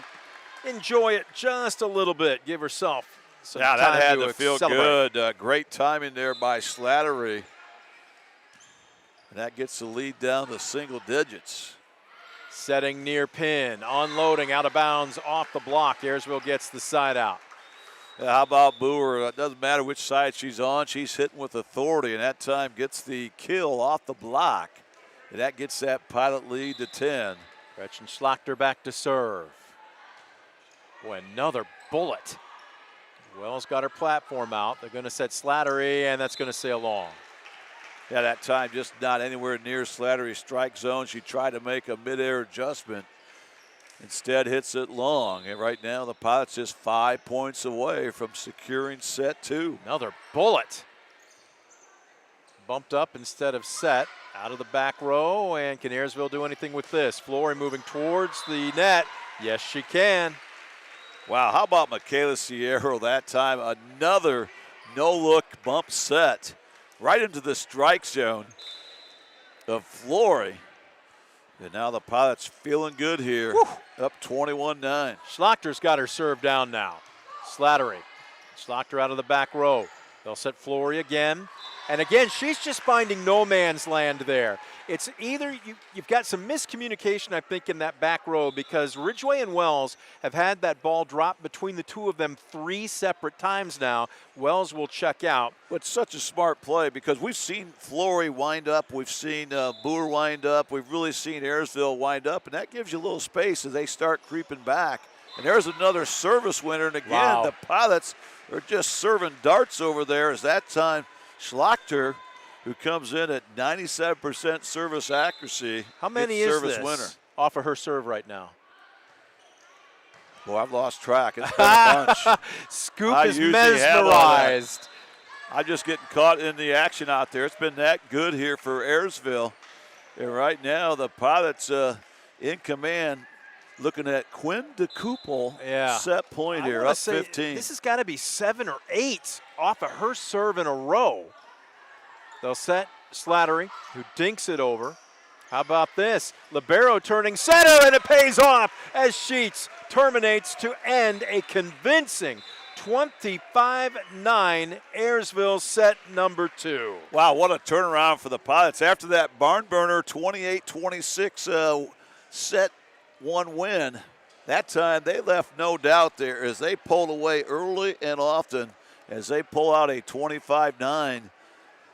enjoy it just a little bit. Give herself some time that had to feel celebrate. good. Great timing there by Slattery. And that gets the lead down to single digits. Setting near pin, unloading out of bounds off the block. Ayersville gets the side out. How about Boer? It doesn't matter which side she's on. She's hitting with authority, and that time gets the kill off the block. And that gets that Pilot lead to 10. Gretchen Schlachter back to serve. Boy, another bullet. Wells got her platform out. They're going to set Slattery, and that's going to sail long. Yeah, that time just not anywhere near Slattery's strike zone. She tried to make a midair adjustment. Instead hits it long. And right now the Pilots just 5 points away from securing set two. Another bullet. Bumped up instead of set. Out of the back row, and can Ayersville do anything with this? Flory moving towards the net. Yes, she can. Wow, how about Michaela Sierra that time? Another no-look bump set right into the strike zone of Flory. And now the Pilots feeling good here. Whew. Up 21-9. Schlachter's got her serve down now. Slattery. Schlachter out of the back row. They'll set Flory again. And again, she's just finding no man's land there. It's either you've got some miscommunication, I think, in that back row, because Ridgway and Wells have had that ball drop between the two of them 3 separate times now. Wells will check out. But it's such a smart play because we've seen Flory wind up. We've seen Boer wind up. We've really seen Ayersville wind up, and that gives you a little space as they start creeping back. And there's another service winner. And again, wow. The Pilots are just serving darts over there as that time Schlachter, who comes in at 97% service accuracy. How many is this winner. Off of her serve right now? Boy, I've lost track. It's been a bunch. Scoop is mesmerized. I'm just getting caught in the action out there. It's been that good here for Ayersville. And right now, the Pilots in command. Looking at Quinn DeCouple, Yeah. set point here, up 15. This has got to be 7 or 8 off of her serve in a row. They'll set Slattery, who dinks it over. How about this? Libero turning center, and it pays off as Sheets terminates to end a convincing 25-9 Ayersville set number 2. Wow, what a turnaround for the Pilots. After that barn burner 28-26 set 1 win, that time they left no doubt there as they pulled away early and often as they pull out a 25-9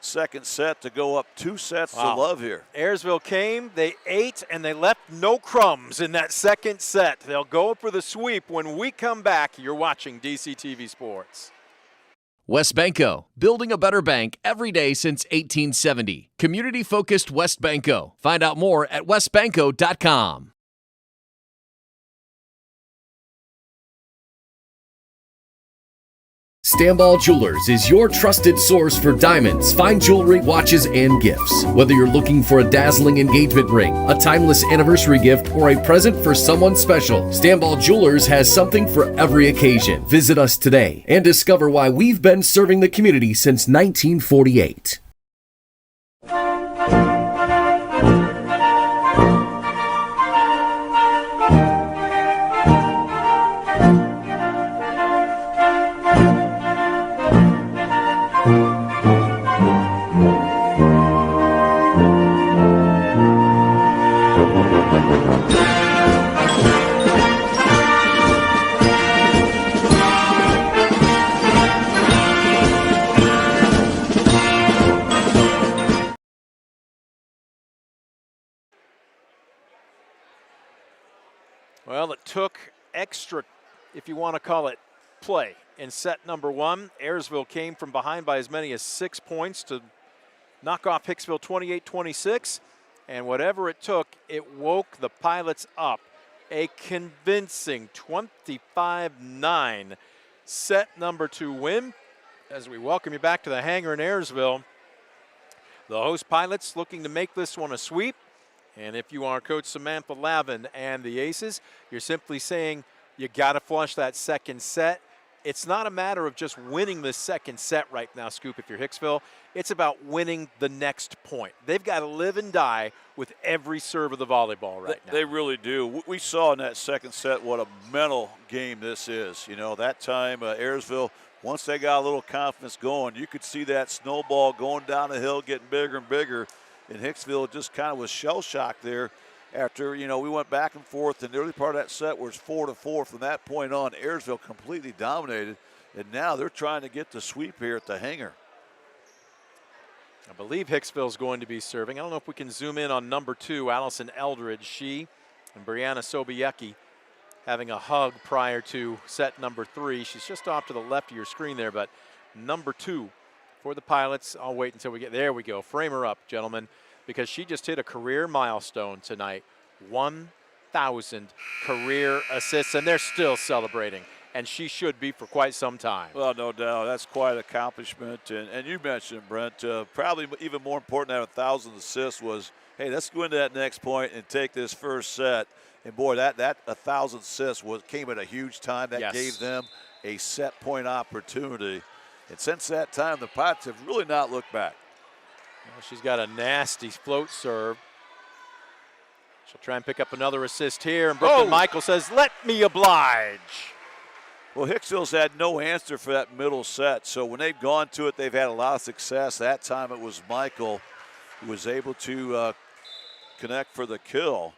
second set to go up 2 sets to love here. Ayersville came, they ate, and they left no crumbs in that second set. They'll go for the sweep when we come back. You're watching DCTV Sports. West Banco, building a better bank every day since 1870. Community-focused West Banco. Find out more at westbanco.com. Stamball Jewelers is your trusted source for diamonds, fine jewelry, watches, and gifts. Whether you're looking for a dazzling engagement ring, a timeless anniversary gift, or a present for someone special, Stamball Jewelers has something for every occasion. Visit us today and discover why we've been serving the community since 1948. Well, it took extra, if you want to call it, play in set number 1. Ayersville came from behind by as many as 6 points to knock off Hicksville 28-26. And whatever it took, it woke the Pilots up. A convincing 25-9 set number 2 win. As we welcome you back to the hangar in Ayersville, the host Pilots looking to make this one a sweep. And if you are Coach Samantha Lavin and the Aces, you're simply saying you got to flush that second set. It's not a matter of just winning the second set right now, Scoop, if you're Hicksville. It's about winning the next point. They've got to live and die with every serve of the volleyball right now. They really do. We saw in that second set what a mental game this is. You know, that time Ayersville, once they got a little confidence going, you could see that snowball going down the hill, getting bigger and bigger. And Hicksville just kind of was shell-shocked there after, you know, we went back and forth. In the early part of that set was 4-4. From that point on, Ayersville completely dominated. And now they're trying to get the sweep here at the hangar. I believe Hicksville's going to be serving. I don't know if we can zoom in on number 2, Allison Eldridge. She and Brianna Sobiecki having a hug prior to set number 3. She's just off to the left of your screen there, but number 2 for the Pilots. I'll wait until we get there. We go. Frame her up, gentlemen, because she just hit a career milestone tonight. 1,000 career assists, and they're still celebrating. And she should be for quite some time. Well, no doubt. That's quite an accomplishment. And you mentioned, Brent, probably even more important than 1,000 assists was, hey, let's go into that next point and take this first set. And, boy, that 1,000 assists came at a huge time. That gave them a set point opportunity. And since that time, the Pilots have really not looked back. Well, she's got a nasty float serve. She'll try and pick up another assist here. And Brooklyn Michael says, let me oblige. Well, Hicksville's had no answer for that middle set. So when they've gone to it, they've had a lot of success. That time it was Michael who was able to connect for the kill.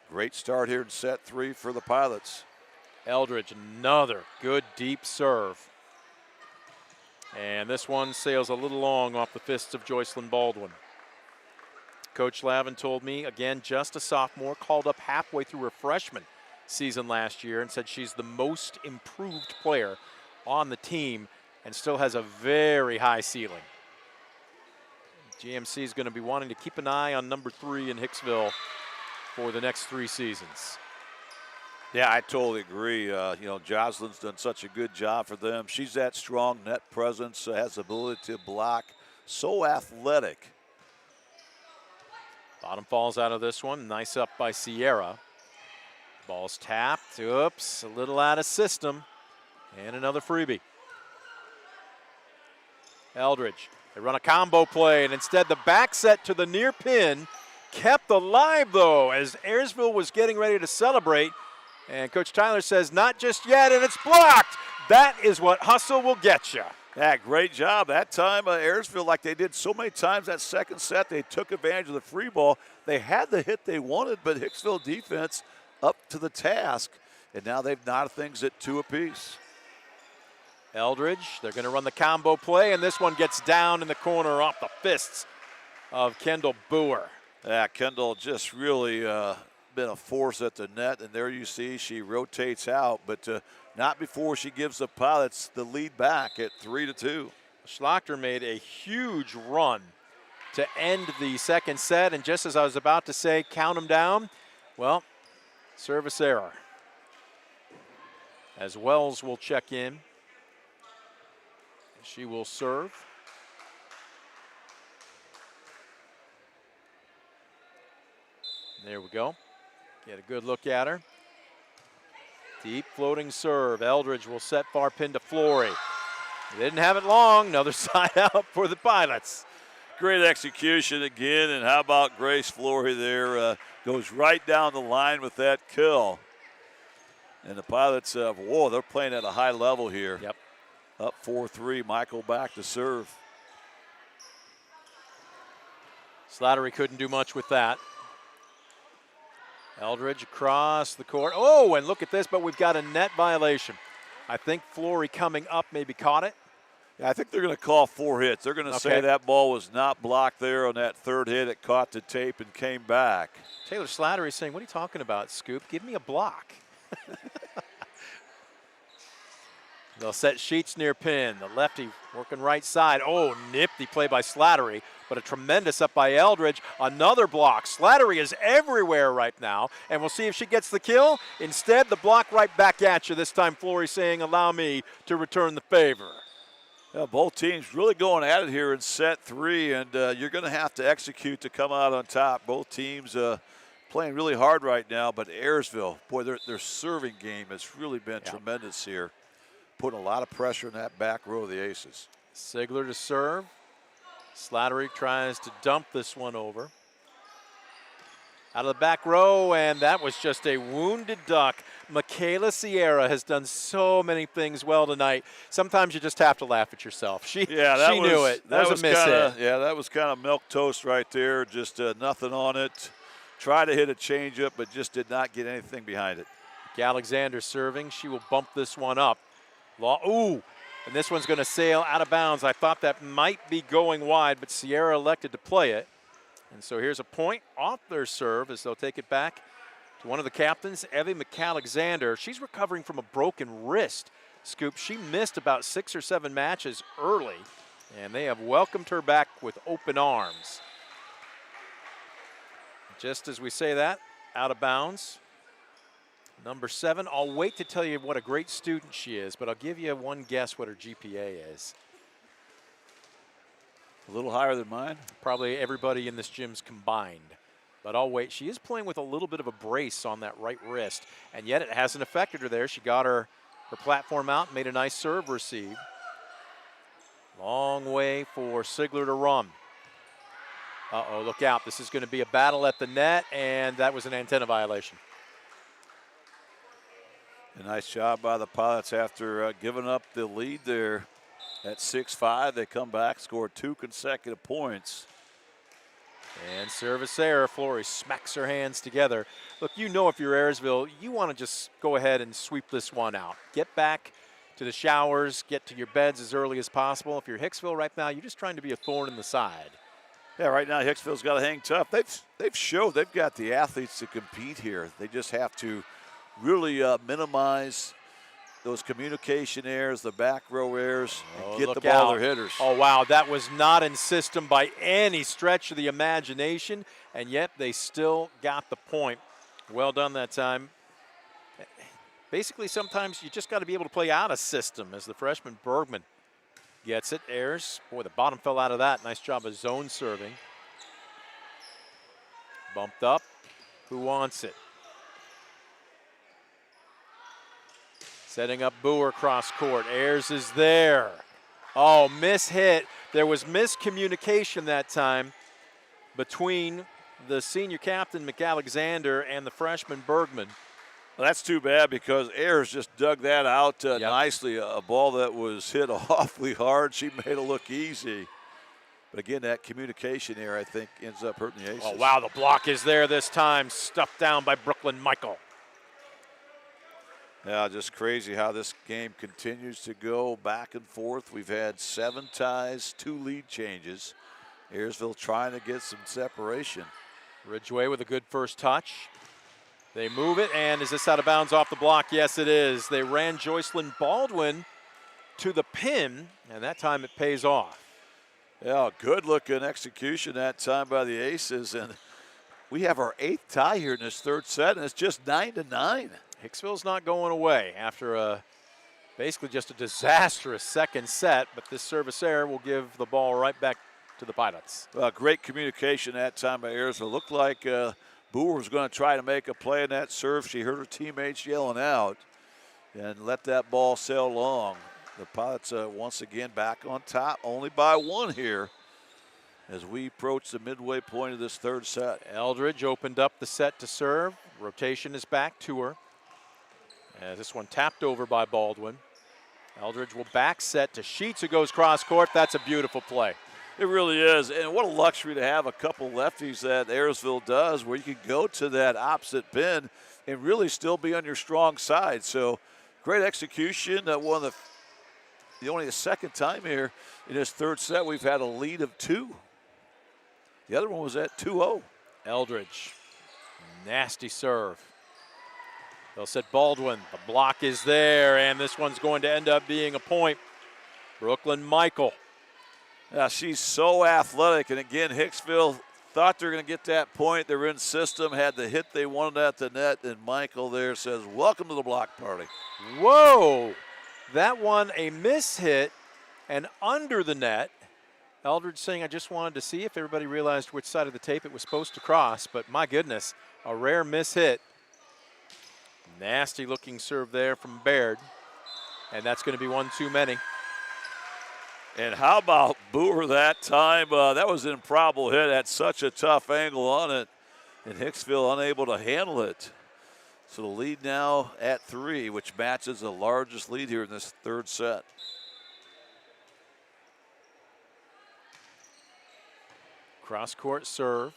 Great start here in set 3 for the Pilots. Eldridge, another good deep serve. And this one sails a little long off the fists of Joycelyn Baldwin. Coach Lavin told me, again, just a sophomore, called up halfway through her freshman season last year and said she's the most improved player on the team and still has a very high ceiling. GMC is going to be wanting to keep an eye on number 3 in Hicksville for the next 3 seasons. Yeah, I totally agree. You know, Jocelyn's done such a good job for them. She's that strong net presence, has the ability to block, so athletic. Bottom falls out of this one. Nice up by Sierra. Ball's tapped. Oops, a little out of system. And another freebie. Eldridge, they run a combo play, and instead the back set to the near pin kept alive, though, as Ayersville was getting ready to celebrate. And Coach Tyler says, not just yet, and it's blocked. That is what hustle will get you. Yeah, great job. That time, Ayersville, like they did so many times that second set, they took advantage of the free ball. They had the hit they wanted, but Hicksville defense up to the task. And now they've knotted things at 2 apiece. Eldridge, they're going to run the combo play, and this one gets down in the corner off the fists of Kendall Boer. Yeah, Kendall just really been a force at the net, and there you see she rotates out, but not before she gives the Pilots the lead back at 3-2. Schlachter made a huge run to end the second set, and just as I was about to say, count them down, well, service error. As Wells will check in. She will serve. There we go. Get a good look at her. Deep floating serve. Eldridge will set far pin to Flory. They didn't have it long. Another side out for the Pilots. Great execution again, and how about Grace Flory there? Goes right down the line with that kill. And the Pilots, whoa, they're playing at a high level here. Yep. Up 4-3, Michael back to serve. Slattery couldn't do much with that. Eldridge across the court. Oh, and look at this, but we've got a net violation. I think Flory coming up maybe caught it. Yeah, I think they're going to call 4 hits. They're going to say that ball was not blocked there on that third hit. It caught the tape and came back. Taylor Slattery is saying, what are you talking about, Scoop? Give me a block. They'll set Sheets near pin. The lefty working right side. Oh, nifty play by Slattery, but a tremendous up by Eldridge. Another block. Slattery is everywhere right now, and we'll see if she gets the kill. Instead, the block right back at you. This time, Flory saying, allow me to return the favor. Yeah, both teams really going at it here in set 3, and you're going to have to execute to come out on top. Both teams playing really hard right now, but Ayersville, boy, their serving game has really been tremendous here. Putting a lot of pressure in that back row of the Aces. Sigler to serve. Slattery tries to dump this one over. Out of the back row, and that was just a wounded duck. Michaela Sierra has done so many things well tonight. Sometimes you just have to laugh at yourself. She knew it. That was a miss hit. Yeah, that was kind of milquetoast right there. Just nothing on it. Tried to hit a changeup, but just did not get anything behind it. Alexander serving. She will bump this one up. Ooh, and this one's going to sail out of bounds. I thought that might be going wide, but Sierra elected to play it. And so here's a point off their serve as they'll take it back to one of the captains, Evie McAlexander. She's recovering from a broken wrist. Scoop, she missed about 6 or 7 matches early, and they have welcomed her back with open arms. Just as we say that, out of bounds. Number 7, I'll wait to tell you what a great student she is, but I'll give you one guess what her GPA is. A little higher than mine. Probably everybody in this gym's combined. But I'll wait. She is playing with a little bit of a brace on that right wrist, and yet it hasn't affected her there. She got her platform out, made a nice serve receive. Long way for Sigler to run. Uh-oh, look out. This is going to be a battle at the net, and that was an antenna violation. A nice job by the Pilots after giving up the lead there at 6-5. They come back, score 2 consecutive points. And service error. Flory smacks her hands together. Look, you know if you're Ayersville, you want to just go ahead and sweep this one out. Get back to the showers, get to your beds as early as possible. If you're Hicksville right now, you're just trying to be a thorn in the side. Yeah, right now Hicksville's got to hang tough. They've showed they've got the athletes to compete here. They just have to really minimize those communication errors, the back row errors, and get the ball to their hitters. Oh, wow, that was not in system by any stretch of the imagination, and yet they still got the point. Well done that time. Basically, sometimes you just got to be able to play out of system, as the freshman Bergman gets it. Ayers, boy, the bottom fell out of that. Nice job of zone serving. Bumped up. Who wants it? Setting up Boer cross court. Ayers is there. Oh, miss hit. There was miscommunication that time between the senior captain, McAlexander, and the freshman, Bergman. Well, that's too bad because Ayers just dug that out nicely. A ball that was hit awfully hard. She made it look easy. But again, that communication error, I think, ends up hurting the Aces. Oh, wow, the block is there this time. Stuffed down by Brooklyn Michael. Yeah, just crazy how this game continues to go back and forth. We've had 7 ties, 2 lead changes. Ayersville trying to get some separation. Ridgway with a good first touch. They move it, and is this out of bounds off the block? Yes, it is. They ran Joycelyn Baldwin to the pin, and that time it pays off. Yeah, good looking execution that time by the Aces, and we have our 8th tie here in this 3rd set, and it's just 9-9. Hicksville's not going away after basically just a disastrous second set, but this service error will give the ball right back to the Pilots. Well, great communication that time by Ayersville. Looked like Boer was going to try to make a play in that serve. She heard her teammates yelling out and let that ball sail long. The Pilots once again back on top, only by 1 here as we approach the midway point of this 3rd set. Eldridge opened up the set to serve. Rotation is back to her. As this one tapped over by Baldwin. Eldridge will back set to Sheets, who goes cross court. That's a beautiful play. It really is, and what a luxury to have a couple lefties that Ayersville does, where you can go to that opposite pin and really still be on your strong side. So great execution. One of the only the 2nd time here in this 3rd set we've had a lead of 2. The other one was at 2-0. Eldridge, nasty serve. They'll set Baldwin. The block is there, and this one's going to end up being a point. Brooklyn Michael. Yeah, she's so athletic, and again, Hicksville thought they were going to get that point. They're in system, had the hit they wanted at the net, and Michael there says, welcome to the block party. Whoa! That one a miss hit and under the net. Eldridge saying, I just wanted to see if everybody realized which side of the tape it was supposed to cross, but my goodness, a rare miss hit. Nasty looking serve there from Baird, and that's going to be one too many. And how about Boer that time? That was an improbable hit, had such a tough angle on it, and Hicksville unable to handle it. So the lead now at 3, which matches the largest lead here in this 3rd set. Cross court serve.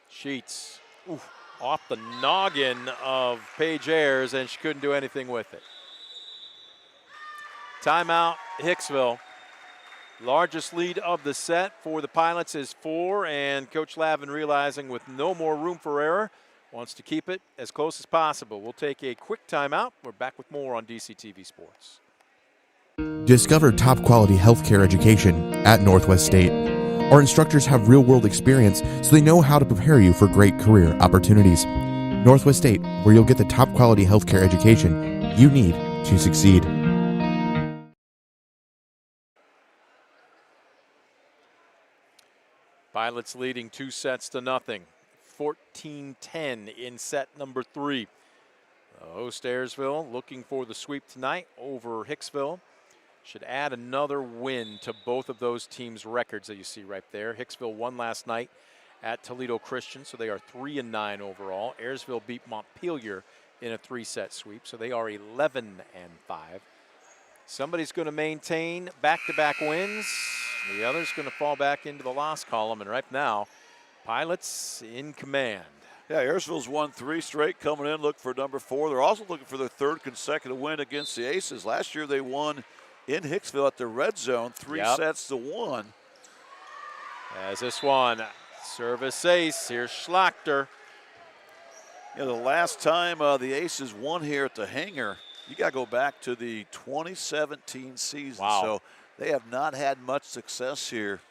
Sheets, off the noggin of Paige Ayers, and she couldn't do anything with it. Timeout, Hicksville. Largest lead of the set for the Pilots is 4, and Coach Lavin, realizing with no more room for error, wants to keep it as close as possible. We'll take a quick timeout. We're back with more on DCTV Sports. Discover top quality healthcare education at Northwest State. Our instructors have real-world experience, so they know how to prepare you for great career opportunities. Northwest State, where you'll get the top quality healthcare education you need to succeed. Pilots leading 2-0, 14-10 in set number 3. Host Ayersville looking for the sweep tonight over Hicksville. Should add another win to both of those teams' records that you see right there. Hicksville won last night at Toledo Christian, so they are 3-9 overall. Ayersville beat Montpelier in a 3-set sweep, so they are 11-5. Somebody's going to maintain back-to-back wins. The other's going to fall back into the loss column, and right now, Pilots in command. Yeah, Ayersville's won 3 straight coming in, look for number 4. They're also looking for their 3rd consecutive win against the Aces. Last year they won in Hicksville at the red zone, 3-1. As this one, service ace, here's Schlachter. Yeah, the last time the Aces won here at the hangar, you got to go back to the 2017 season. Wow. So they have not had much success here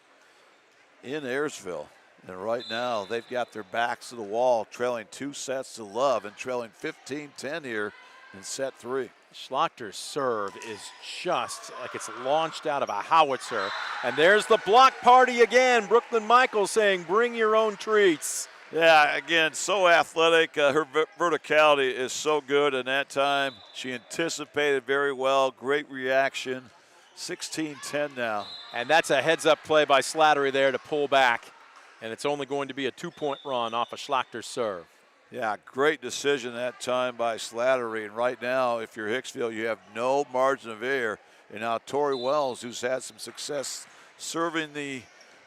in Ayersville. And right now, they've got their backs to the wall, trailing 2-0 and trailing 15-10 here in set 3. Schlachter's serve is just like it's launched out of a howitzer. And there's the block party again. Brooklyn Michael saying, bring your own treats. Yeah, again, so athletic. Her verticality is so good, and that time she anticipated very well. Great reaction. 16-10 now. And that's a heads-up play by Slattery there to pull back. And it's only going to be a 2-point run off of Schlachter's serve. Yeah, great decision that time by Slattery. And right now, if you're Hicksville, you have no margin of error. And now Tori Wells, who's had some success serving the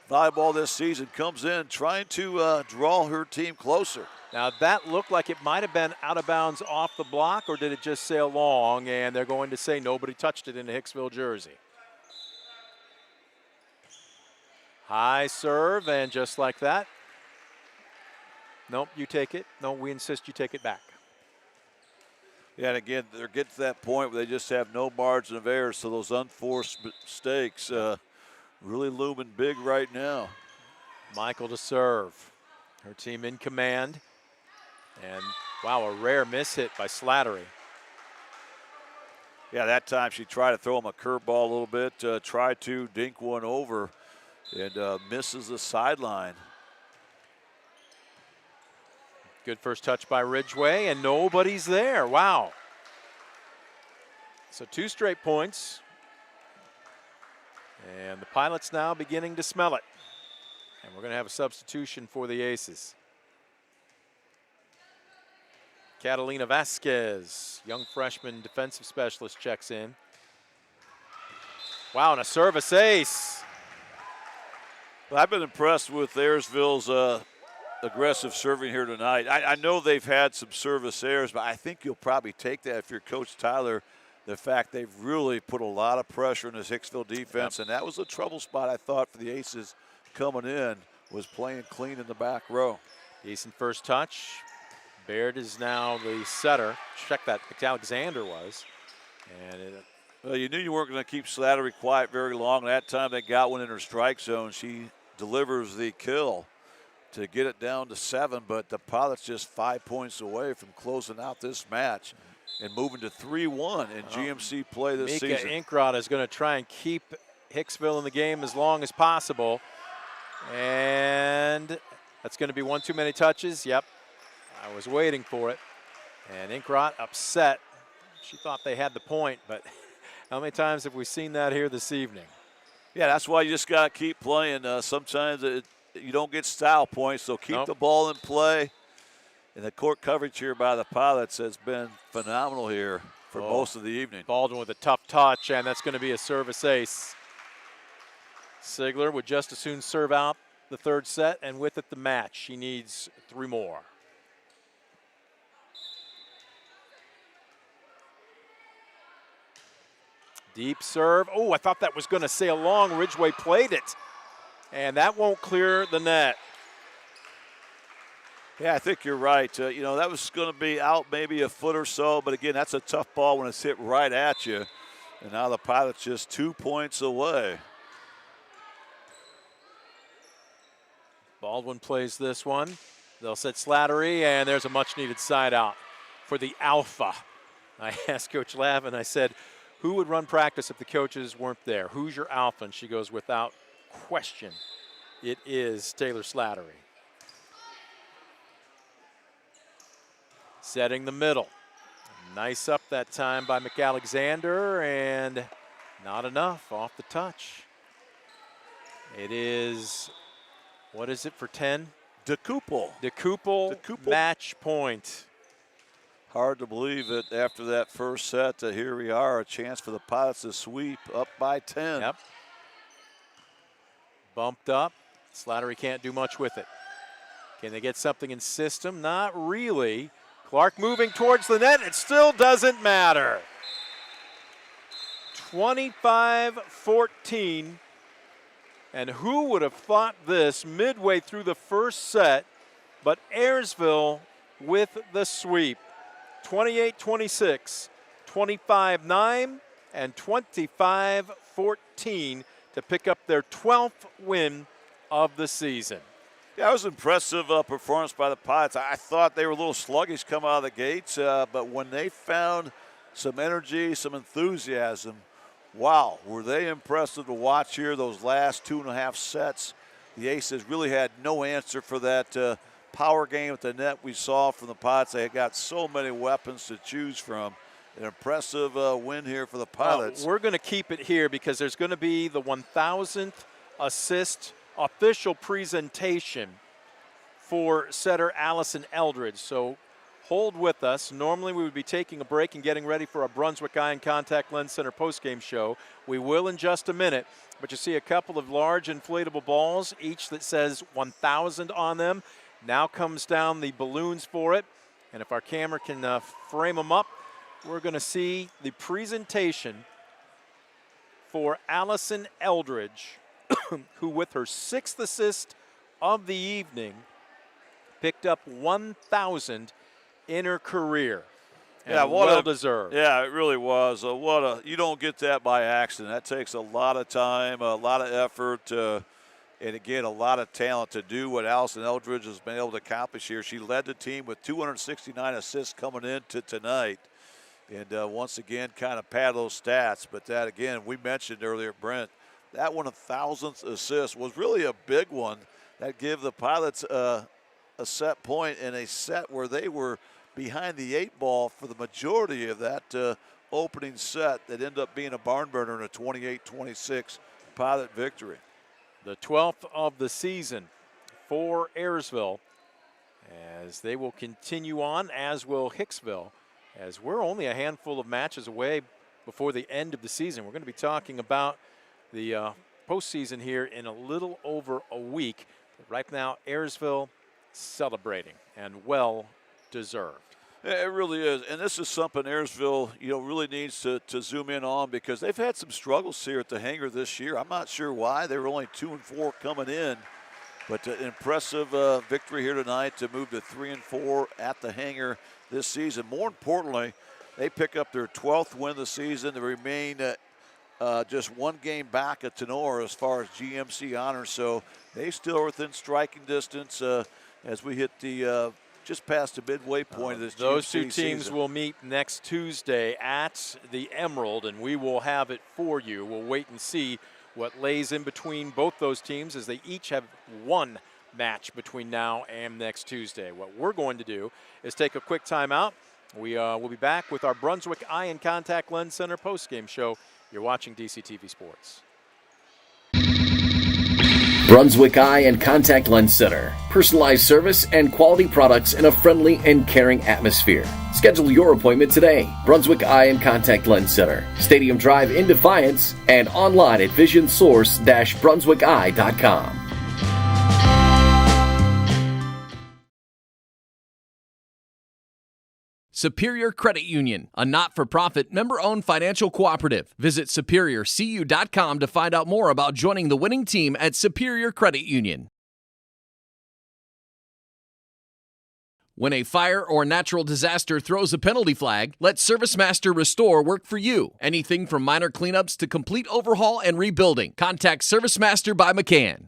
volleyball this season, comes in trying to draw her team closer. Now that looked like it might have been out of bounds off the block, or did it just sail long? And they're going to say nobody touched it in the Hicksville jersey. High serve, and just like that. Nope, you take it. No, we insist you take it back. Yeah, and again, they're getting to that point where they just have no margin of error, so those unforced mistakes really looming big right now. Michael to serve. Her team in command. And, wow, a rare miss hit by Slattery. Yeah, that time she tried to throw him a curveball a little bit, tried to dink one over, and misses the sideline. Good first touch by Ridgway, and nobody's there. Wow. So 2 straight points. And the Pilots now beginning to smell it. And we're going to have a substitution for the Aces. Catalina Vasquez, young freshman defensive specialist, checks in. Wow, and a service ace. Well, I've been impressed with Ayersville's aggressive serving here tonight. I know they've had some service errors, but I think you'll probably take that if you're Coach Tyler, the fact they've really put a lot of pressure in this Hicksville defense, and that was a trouble spot, I thought, for the Aces coming in, was playing clean in the back row. Decent first touch. Baird is now the setter. Check that, Alexander was. And well, you knew you weren't going to keep Slattery quiet very long. That time they got one in her strike zone. She delivers the kill to get it down to 7, but the Pilots just 5 points away from closing out this match and moving to 3-1 in GMC play this season. Mika Inkrot is going to try and keep Hicksville in the game as long as possible. And that's going to be one too many touches. Yep, I was waiting for it. And Inkrot upset. She thought they had the point, but how many times have we seen that here this evening? Yeah, that's why you just got to keep playing. Sometimes you don't get style points, so keep the ball in play. And the court coverage here by the Pilots has been phenomenal here for most of the evening. Baldwin with a tough touch, and that's going to be a service ace. Sigler would just as soon serve out the third set, and with it the match. She needs 3 more. Deep serve. Oh, I thought that was going to sail long. Ridgway played it, and that won't clear the net. Yeah, I think you're right. You know, that was going to be out maybe a foot or so, but again, that's a tough ball when it's hit right at you. And now the Pilots just 2 points away. Baldwin plays this one. They'll set Slattery, and there's a much-needed side out for the Alpha. I asked Coach Lavin, I said, who would run practice if the coaches weren't there? Who's your Alpha? And she goes, without question, it is Taylor Slattery. Setting the middle. Nice up that time by McAlexander, and not enough off the touch. It is, what is it for 10? DeKuppel match point. Hard to believe that after that first set, here we are, a chance for the Pilots to sweep up by 10. Yep. Bumped up. Slattery can't do much with it. Can they get something in system? Not really. Clark moving towards the net. It still doesn't matter. 25-14. And who would have thought this midway through the first set, but Ayersville with the sweep. 28-26, 25-9, and 25-14 to pick up their 12th win of the season. Yeah, it was an impressive performance by the Pilots. I thought they were a little sluggish coming out of the gates, but when they found some energy, some enthusiasm, wow, were they impressive to watch here those last 2.5 sets. The Aces really had no answer for that power game at the net we saw from the Pilots. They got so many weapons to choose from. An impressive win here for the Pilots. We're going to keep it here because there's going to be the 1,000th assist official presentation for setter Allison Eldridge. So hold with us. Normally we would be taking a break and getting ready for a Brunswick Eye and Contact Lens Center postgame show. We will in just a minute, but you see a couple of large inflatable balls, each that says 1,000 on them. Now comes down the balloons for it, and if our camera can frame them up, we're going to see the presentation for Allison Eldridge, who with her 6th assist of the evening picked up 1,000 in her career. Yeah, well deserved. Yeah, it really was. You don't get that by accident. That takes a lot of time, a lot of effort, and again, a lot of talent to do what Allison Eldridge has been able to accomplish here. She led the team with 269 assists coming into tonight. And once again, kind of pad those stats. But that, again, we mentioned earlier, Brent, that 1,000th assist was really a big one. That gave the Pilots a set point in a set where they were behind the 8 ball for the majority of that opening set that ended up being a barn burner in a 28-26 Pilot victory. The 12th of the season for Ayersville, as they will continue on, as will Hicksville, as we're only a handful of matches away before the end of the season. We're going to be talking about the postseason here in a little over a week. But right now, Ayersville celebrating, and well deserved. Yeah, it really is, and this is something Ayersville, really needs to zoom in on, because they've had some struggles here at the hangar this year. I'm not sure why. They were only 2-4 coming in, but an impressive victory here tonight to move to 3-4 at the hangar this season. More importantly, they pick up their 12th win of the season. They remain just one game back at Tenor as far as GMC honors, so they still are within striking distance as we hit the just past the midway point of this Those GMC two teams season. will meet next Tuesday at the Emerald, and we will have it for you. We'll wait and see what lays in between both those teams, as they each have one match between now and next Tuesday. What we're going to do is take a quick timeout. We will be back with our Brunswick Eye and Contact Lens Center postgame show. You're watching DCTV Sports. Brunswick Eye and Contact Lens Center. Personalized service and quality products in a friendly and caring atmosphere. Schedule your appointment today. Brunswick Eye and Contact Lens Center. Stadium Drive in Defiance, and online at visionsource-brunswickeye.com. Superior Credit Union, a not-for-profit, member-owned financial cooperative. Visit superiorcu.com to find out more about joining the winning team at Superior Credit Union. When a fire or natural disaster throws a penalty flag, let ServiceMaster Restore work for you. Anything from minor cleanups to complete overhaul and rebuilding. Contact ServiceMaster by McCann.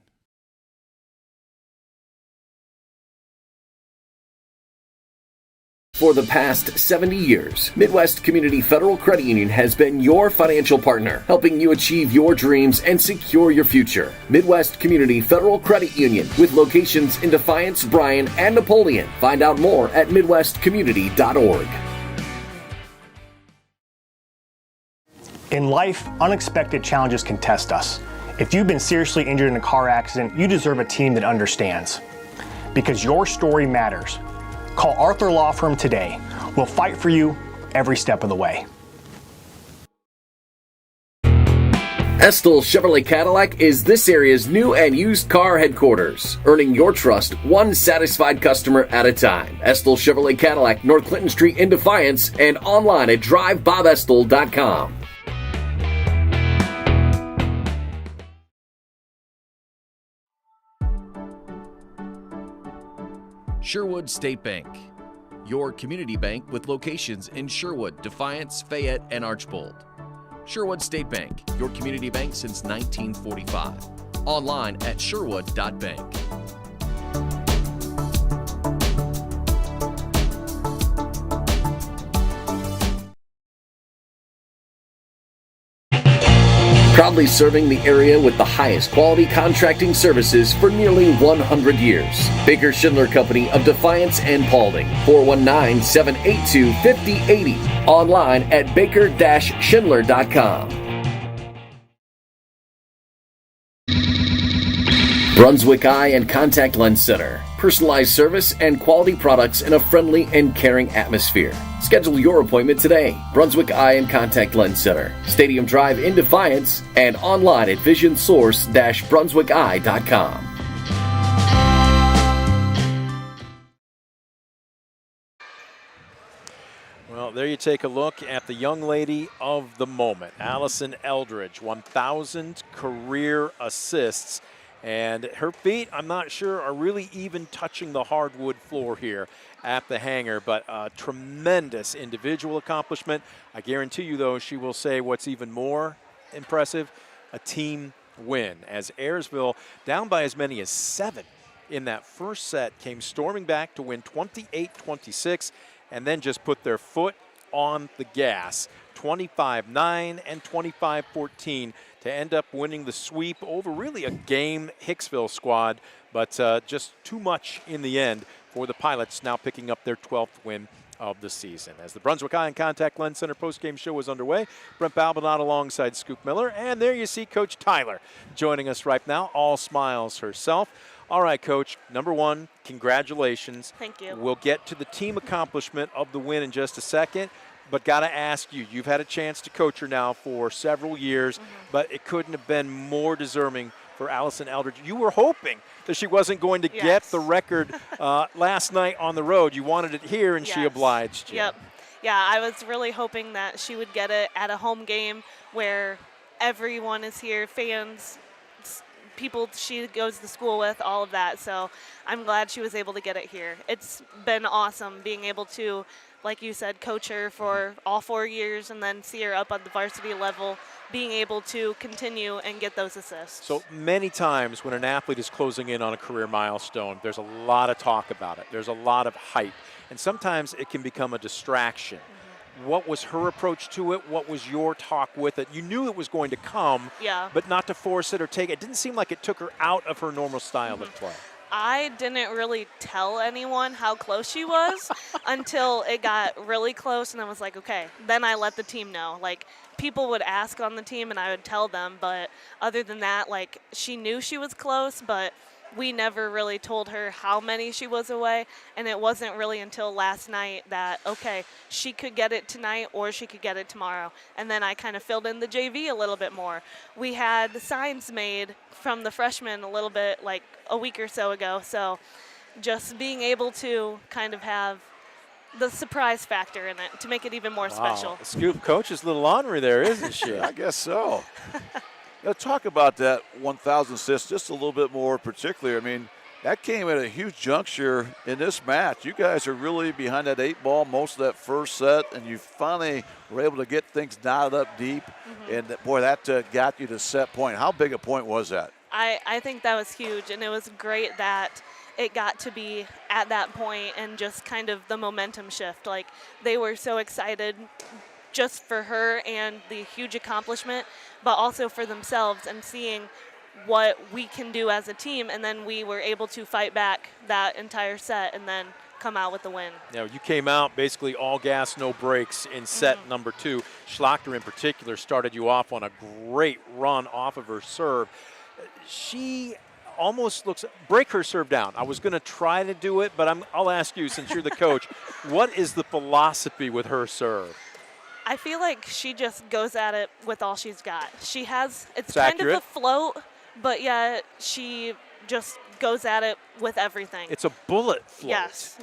For the past 70 years, Midwest Community Federal Credit Union has been your financial partner, helping you achieve your dreams and secure your future. Midwest Community Federal Credit Union, with locations in Defiance, Bryan, and Napoleon. Find out more at midwestcommunity.org. In life, unexpected challenges can test us. If you've been seriously injured in a car accident, you deserve a team that understands. Because your story matters. Call Arthur Law Firm today. We'll fight for you every step of the way. Estill Chevrolet Cadillac is this area's new and used car headquarters, earning your trust one satisfied customer at a time. Estill Chevrolet Cadillac, North Clinton Street in Defiance, and online at drivebobestill.com. Sherwood State Bank, your community bank with locations in Sherwood, Defiance, Fayette, and Archbold. Sherwood State Bank, your community bank since 1945. Online at sherwood.bank. Proudly serving the area with the highest quality contracting services for nearly 100 years. Baker Schindler Company of Defiance and Paulding. 419-782-5080. Online at baker-schindler.com. Brunswick Eye and Contact Lens Center. Personalized service and quality products in a friendly and caring atmosphere. Schedule your appointment today. Brunswick Eye and Contact Lens Center. Stadium Drive in Defiance and online at visionsource-brunswickeye.com. Well, there you take a look at the young lady of the moment, Allison Eldridge, 1,000 career assists. And her feet, I'm not sure, are really even touching the hardwood floor here at the hangar, but a tremendous individual accomplishment. I guarantee you, though, she will say what's even more impressive, a team win, as Ayersville, down by as many as 7 in that first set, came storming back to win 28-26, and then just put their foot on the gas, 25-9 and 25-14, to end up winning the sweep over really a game Hicksville squad, but just too much in the end for the Pilots, now picking up their 12th win of the season. As the Brunswick Eye and Contact Lens Center postgame show was underway, Brent Balbinot alongside Scoop Miller, and there you see Coach Tyler joining us right now, all smiles herself. All right, Coach, number one, congratulations. Thank you. We'll get to the team accomplishment of the win in just a second. But got to ask you, you've had a chance to coach her now for several years, but it couldn't have been more deserving for Allison Eldridge. You were hoping that she wasn't going to get the record last night on the road. You wanted it here, and she obliged you. Yep. Yeah, I was really hoping that she would get it at a home game where everyone is here, fans, people she goes to school with, all of that. So I'm glad she was able to get it here. It's been awesome being able to, like you said, coach her for all 4 years and then see her up on the varsity level, being able to continue and get those assists. So many times when an athlete is closing in on a career milestone, there's a lot of talk about it. There's a lot of hype. And sometimes it can become a distraction. What was her approach to it? What was your talk with it? You knew it was going to come, but not to force it or take it. It didn't seem like it took her out of her normal style of play. I didn't really tell anyone how close she was until it got really close, and I was like, okay. Then I let the team know. Like, people would ask on the team, and I would tell them, but other than that, like, she knew she was close, but we never really told her how many she was away, and it wasn't really until last night that, okay, she could get it tonight or she could get it tomorrow. And then I kind of filled in the JV a little bit more. We had signs made from the freshmen a little bit, like a week or so ago, so just being able to kind of have the surprise factor in it to make it even more special. Scoop Coach is a little ornery there, isn't she? I guess so. Now, talk about that 1,000 assists just a little bit more particularly. I mean, that came at a huge juncture in this match. You guys are really behind that 8 ball most of that first set, and you finally were able to get things dialed up deep. And, boy, that got you to set point. How big a point was that? I think that was huge, and it was great that it got to be at that point and just kind of the momentum shift. Like, they were so excited just for her and the huge accomplishment, but also for themselves and seeing what we can do as a team. And then we were able to fight back that entire set and then come out with the win. Now, you came out basically all gas, no brakes in set number 2. Schlachter in particular started you off on a great run off of her serve. She almost looks, break her serve down. I was going to try to do it, but I'll ask you since you're the coach, what is the philosophy with her serve? I feel like she just goes at it with all she's got. She has, it's kind of a float, but yeah, she just goes at it with everything. It's a bullet float.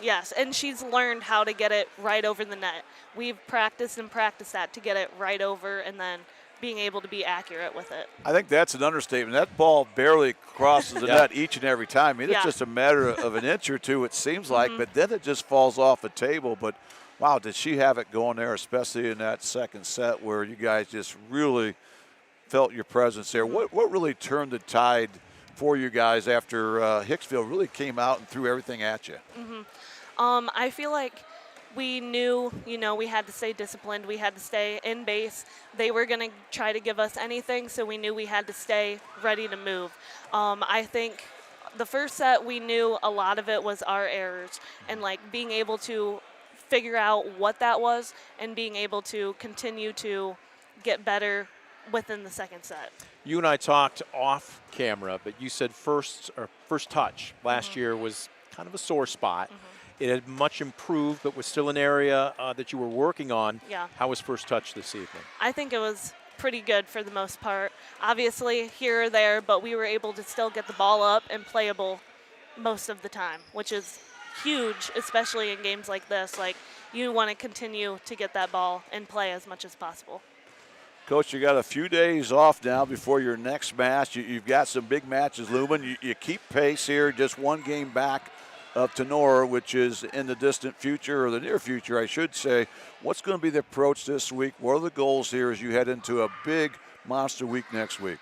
Yes, and she's learned how to get it right over the net. We've practiced that to get it right over and then being able to be accurate with it. I think that's an understatement. That ball barely crosses the net each and every time. I mean, it's just a matter of an inch or two, it seems like, but then it just falls off the table. But wow, did she have it going there, especially in that second set where you guys just really felt your presence there. What really turned the tide for you guys after Hicksville really came out and threw everything at you? I feel like we knew, we had to stay disciplined. We had to stay in base. They were going to try to give us anything, so we knew we had to stay ready to move. I think the first set, we knew a lot of it was our errors and, being able to figure out what that was and being able to continue to get better within the second set. You and I talked off camera, but you said first touch last year was kind of a sore spot. It had much improved, but was still an area that you were working on. Yeah. How was first touch this evening? I think it was pretty good for the most part. Obviously here or there, but we were able to still get the ball up and playable most of the time, which is huge, especially in games like this. You want to continue to get that ball and play as much as possible. Coach, you got a few days off now before your next match. You've got some big matches looming. You keep pace here, just one game back of Tenora, which is in the distant future, or the near future, I should say. What's going to be the approach this week? What are the goals here as you head into a big monster week next week?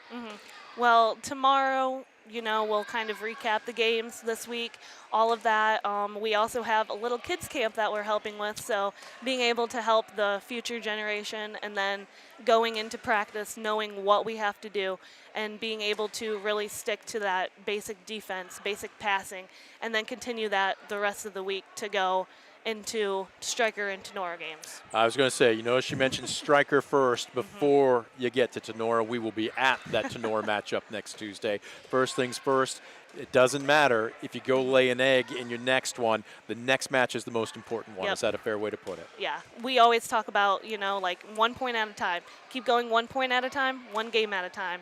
Well, tomorrow, we'll kind of recap the games this week, all of that. We also have a little kids camp that we're helping with, so being able to help the future generation and then going into practice knowing what we have to do and being able to really stick to that basic defense, basic passing, and then continue that the rest of the week to go into Stryker and Tenora games. I was going to say, she mentioned Stryker first before you get to Tenora. We will be at that Tenora matchup next Tuesday. First things first, it doesn't matter if you go lay an egg in your next one. The next match is the most important one. Yep. Is that a fair way to put it? Yeah. We always talk about, 1 point at a time. Keep going 1 point at a time, one game at a time.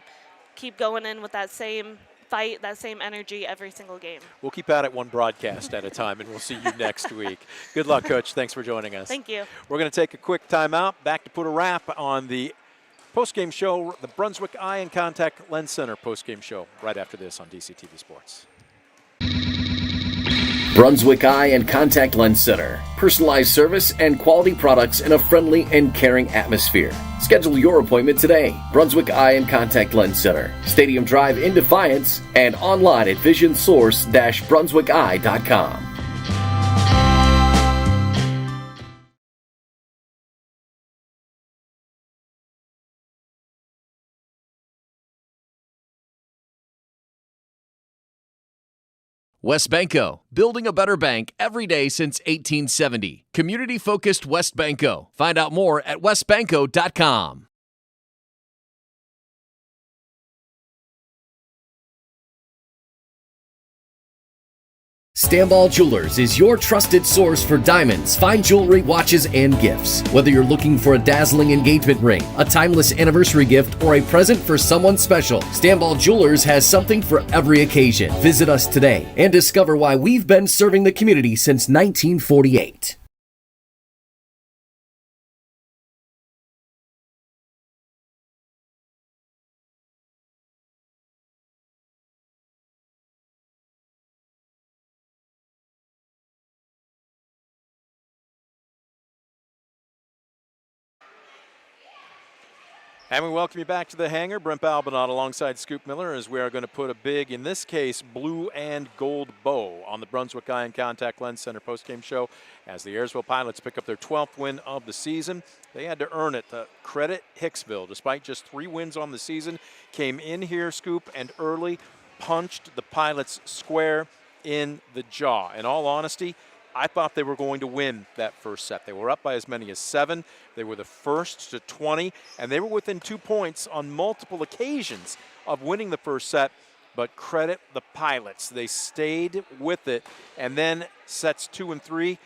Keep going in with that same fight, that same energy every single game. We'll keep at it one broadcast at a time, and we'll see you next week. Good luck, Coach. Thanks for joining us. Thank you. We're going to take a quick timeout. Back to put a wrap on the postgame show, the Brunswick Eye and Contact Lens Center postgame show, right after this on DCTV Sports. Brunswick Eye and Contact Lens Center. Personalized service and quality products in a friendly and caring atmosphere. Schedule your appointment today. Brunswick Eye and Contact Lens Center. Stadium Drive in Defiance and online at visionsource-brunswickeye.com. WestBanco, building a better bank every day since 1870. Community-focused WestBanco. Find out more at westbanco.com. Stamball Jewelers is your trusted source for diamonds, fine jewelry, watches, and gifts. Whether you're looking for a dazzling engagement ring, a timeless anniversary gift, or a present for someone special, Stamball Jewelers has something for every occasion. Visit us today and discover why we've been serving the community since 1948. And we welcome you back to the hangar. Brent Balbinot alongside Scoop Miller as we are going to put a big, in this case, blue and gold bow on the Brunswick Eye and Contact Lens Center postgame show as the Ayersville Pilots pick up their 12th win of the season. They had to earn it. Credit Hicksville, despite just 3 wins on the season, came in here, Scoop, and early punched the Pilots square in the jaw. In all honesty, I thought they were going to win that first set. They were up by as many as 7. They were the first to 20, and they were within 2 points on multiple occasions of winning the first set. But credit the Pilots. They stayed with it, and then sets 2 and 3,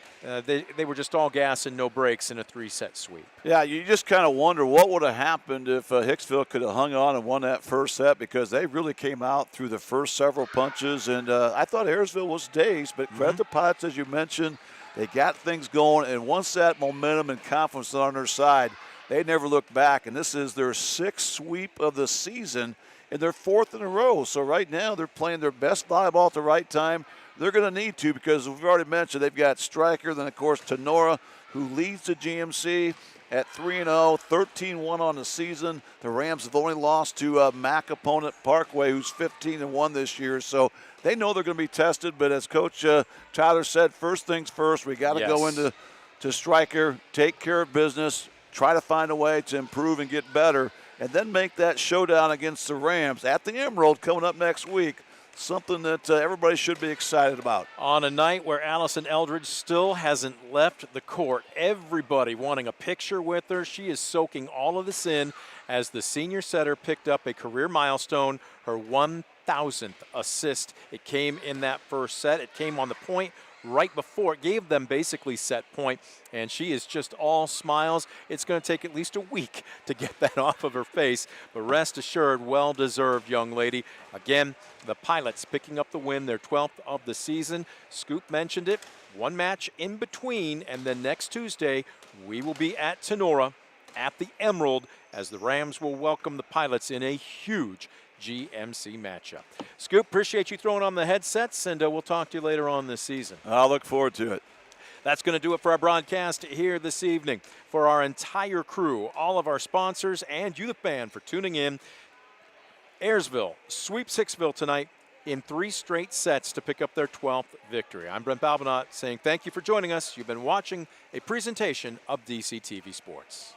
they were just all gas and no brakes in a 3-set sweep. Yeah, you just kind of wonder what would have happened if Hicksville could have hung on and won that first set, because they really came out through the first several punches, and I thought Ayersville was dazed, but credit the Pilots, as you mentioned. They got things going, and once that momentum and confidence on their side, they never looked back, and this is their 6th sweep of the season, and they're 4th in a row. So right now they're playing their best volleyball at the right time. They're going to need to, because we've already mentioned they've got Stryker, then of course Tenora, who leads the GMC at 3-0, 13-1 on the season. The Rams have only lost to MAC opponent Parkway, who's 15-1 this year. So they know they're going to be tested. But as Coach Tyler said, first things first, we got to go into to Stryker, take care of business, try to find a way to improve and get better, and then make that showdown against the Rams at the Emerald coming up next week something that everybody should be excited about. On a night where Allison Eldridge still hasn't left the court, everybody wanting a picture with her. She is soaking all of this in as the senior setter picked up a career milestone, her 1,000th assist. It came in that first set. It came on the point right before it gave them basically set point, and she is just all smiles. It's going to take at least a week to get that off of her face, but rest assured, well-deserved, young lady. Again, the Pilots picking up the win, their 12th of the season. Scoop mentioned it, one match in between, and then next Tuesday we will be at Tenora at the Emerald as the Rams will welcome the Pilots in a huge GMC matchup. Scoop, appreciate you throwing on the headsets, and we'll talk to you later on this season. I'll look forward to it. That's going to do it for our broadcast here this evening. For our entire crew, all of our sponsors, and you, the fan, for tuning in. Ayersville sweeps Hicksville tonight in 3 straight sets to pick up their 12th victory. I'm Brent Balbinot saying thank you for joining us. You've been watching a presentation of DCTV Sports.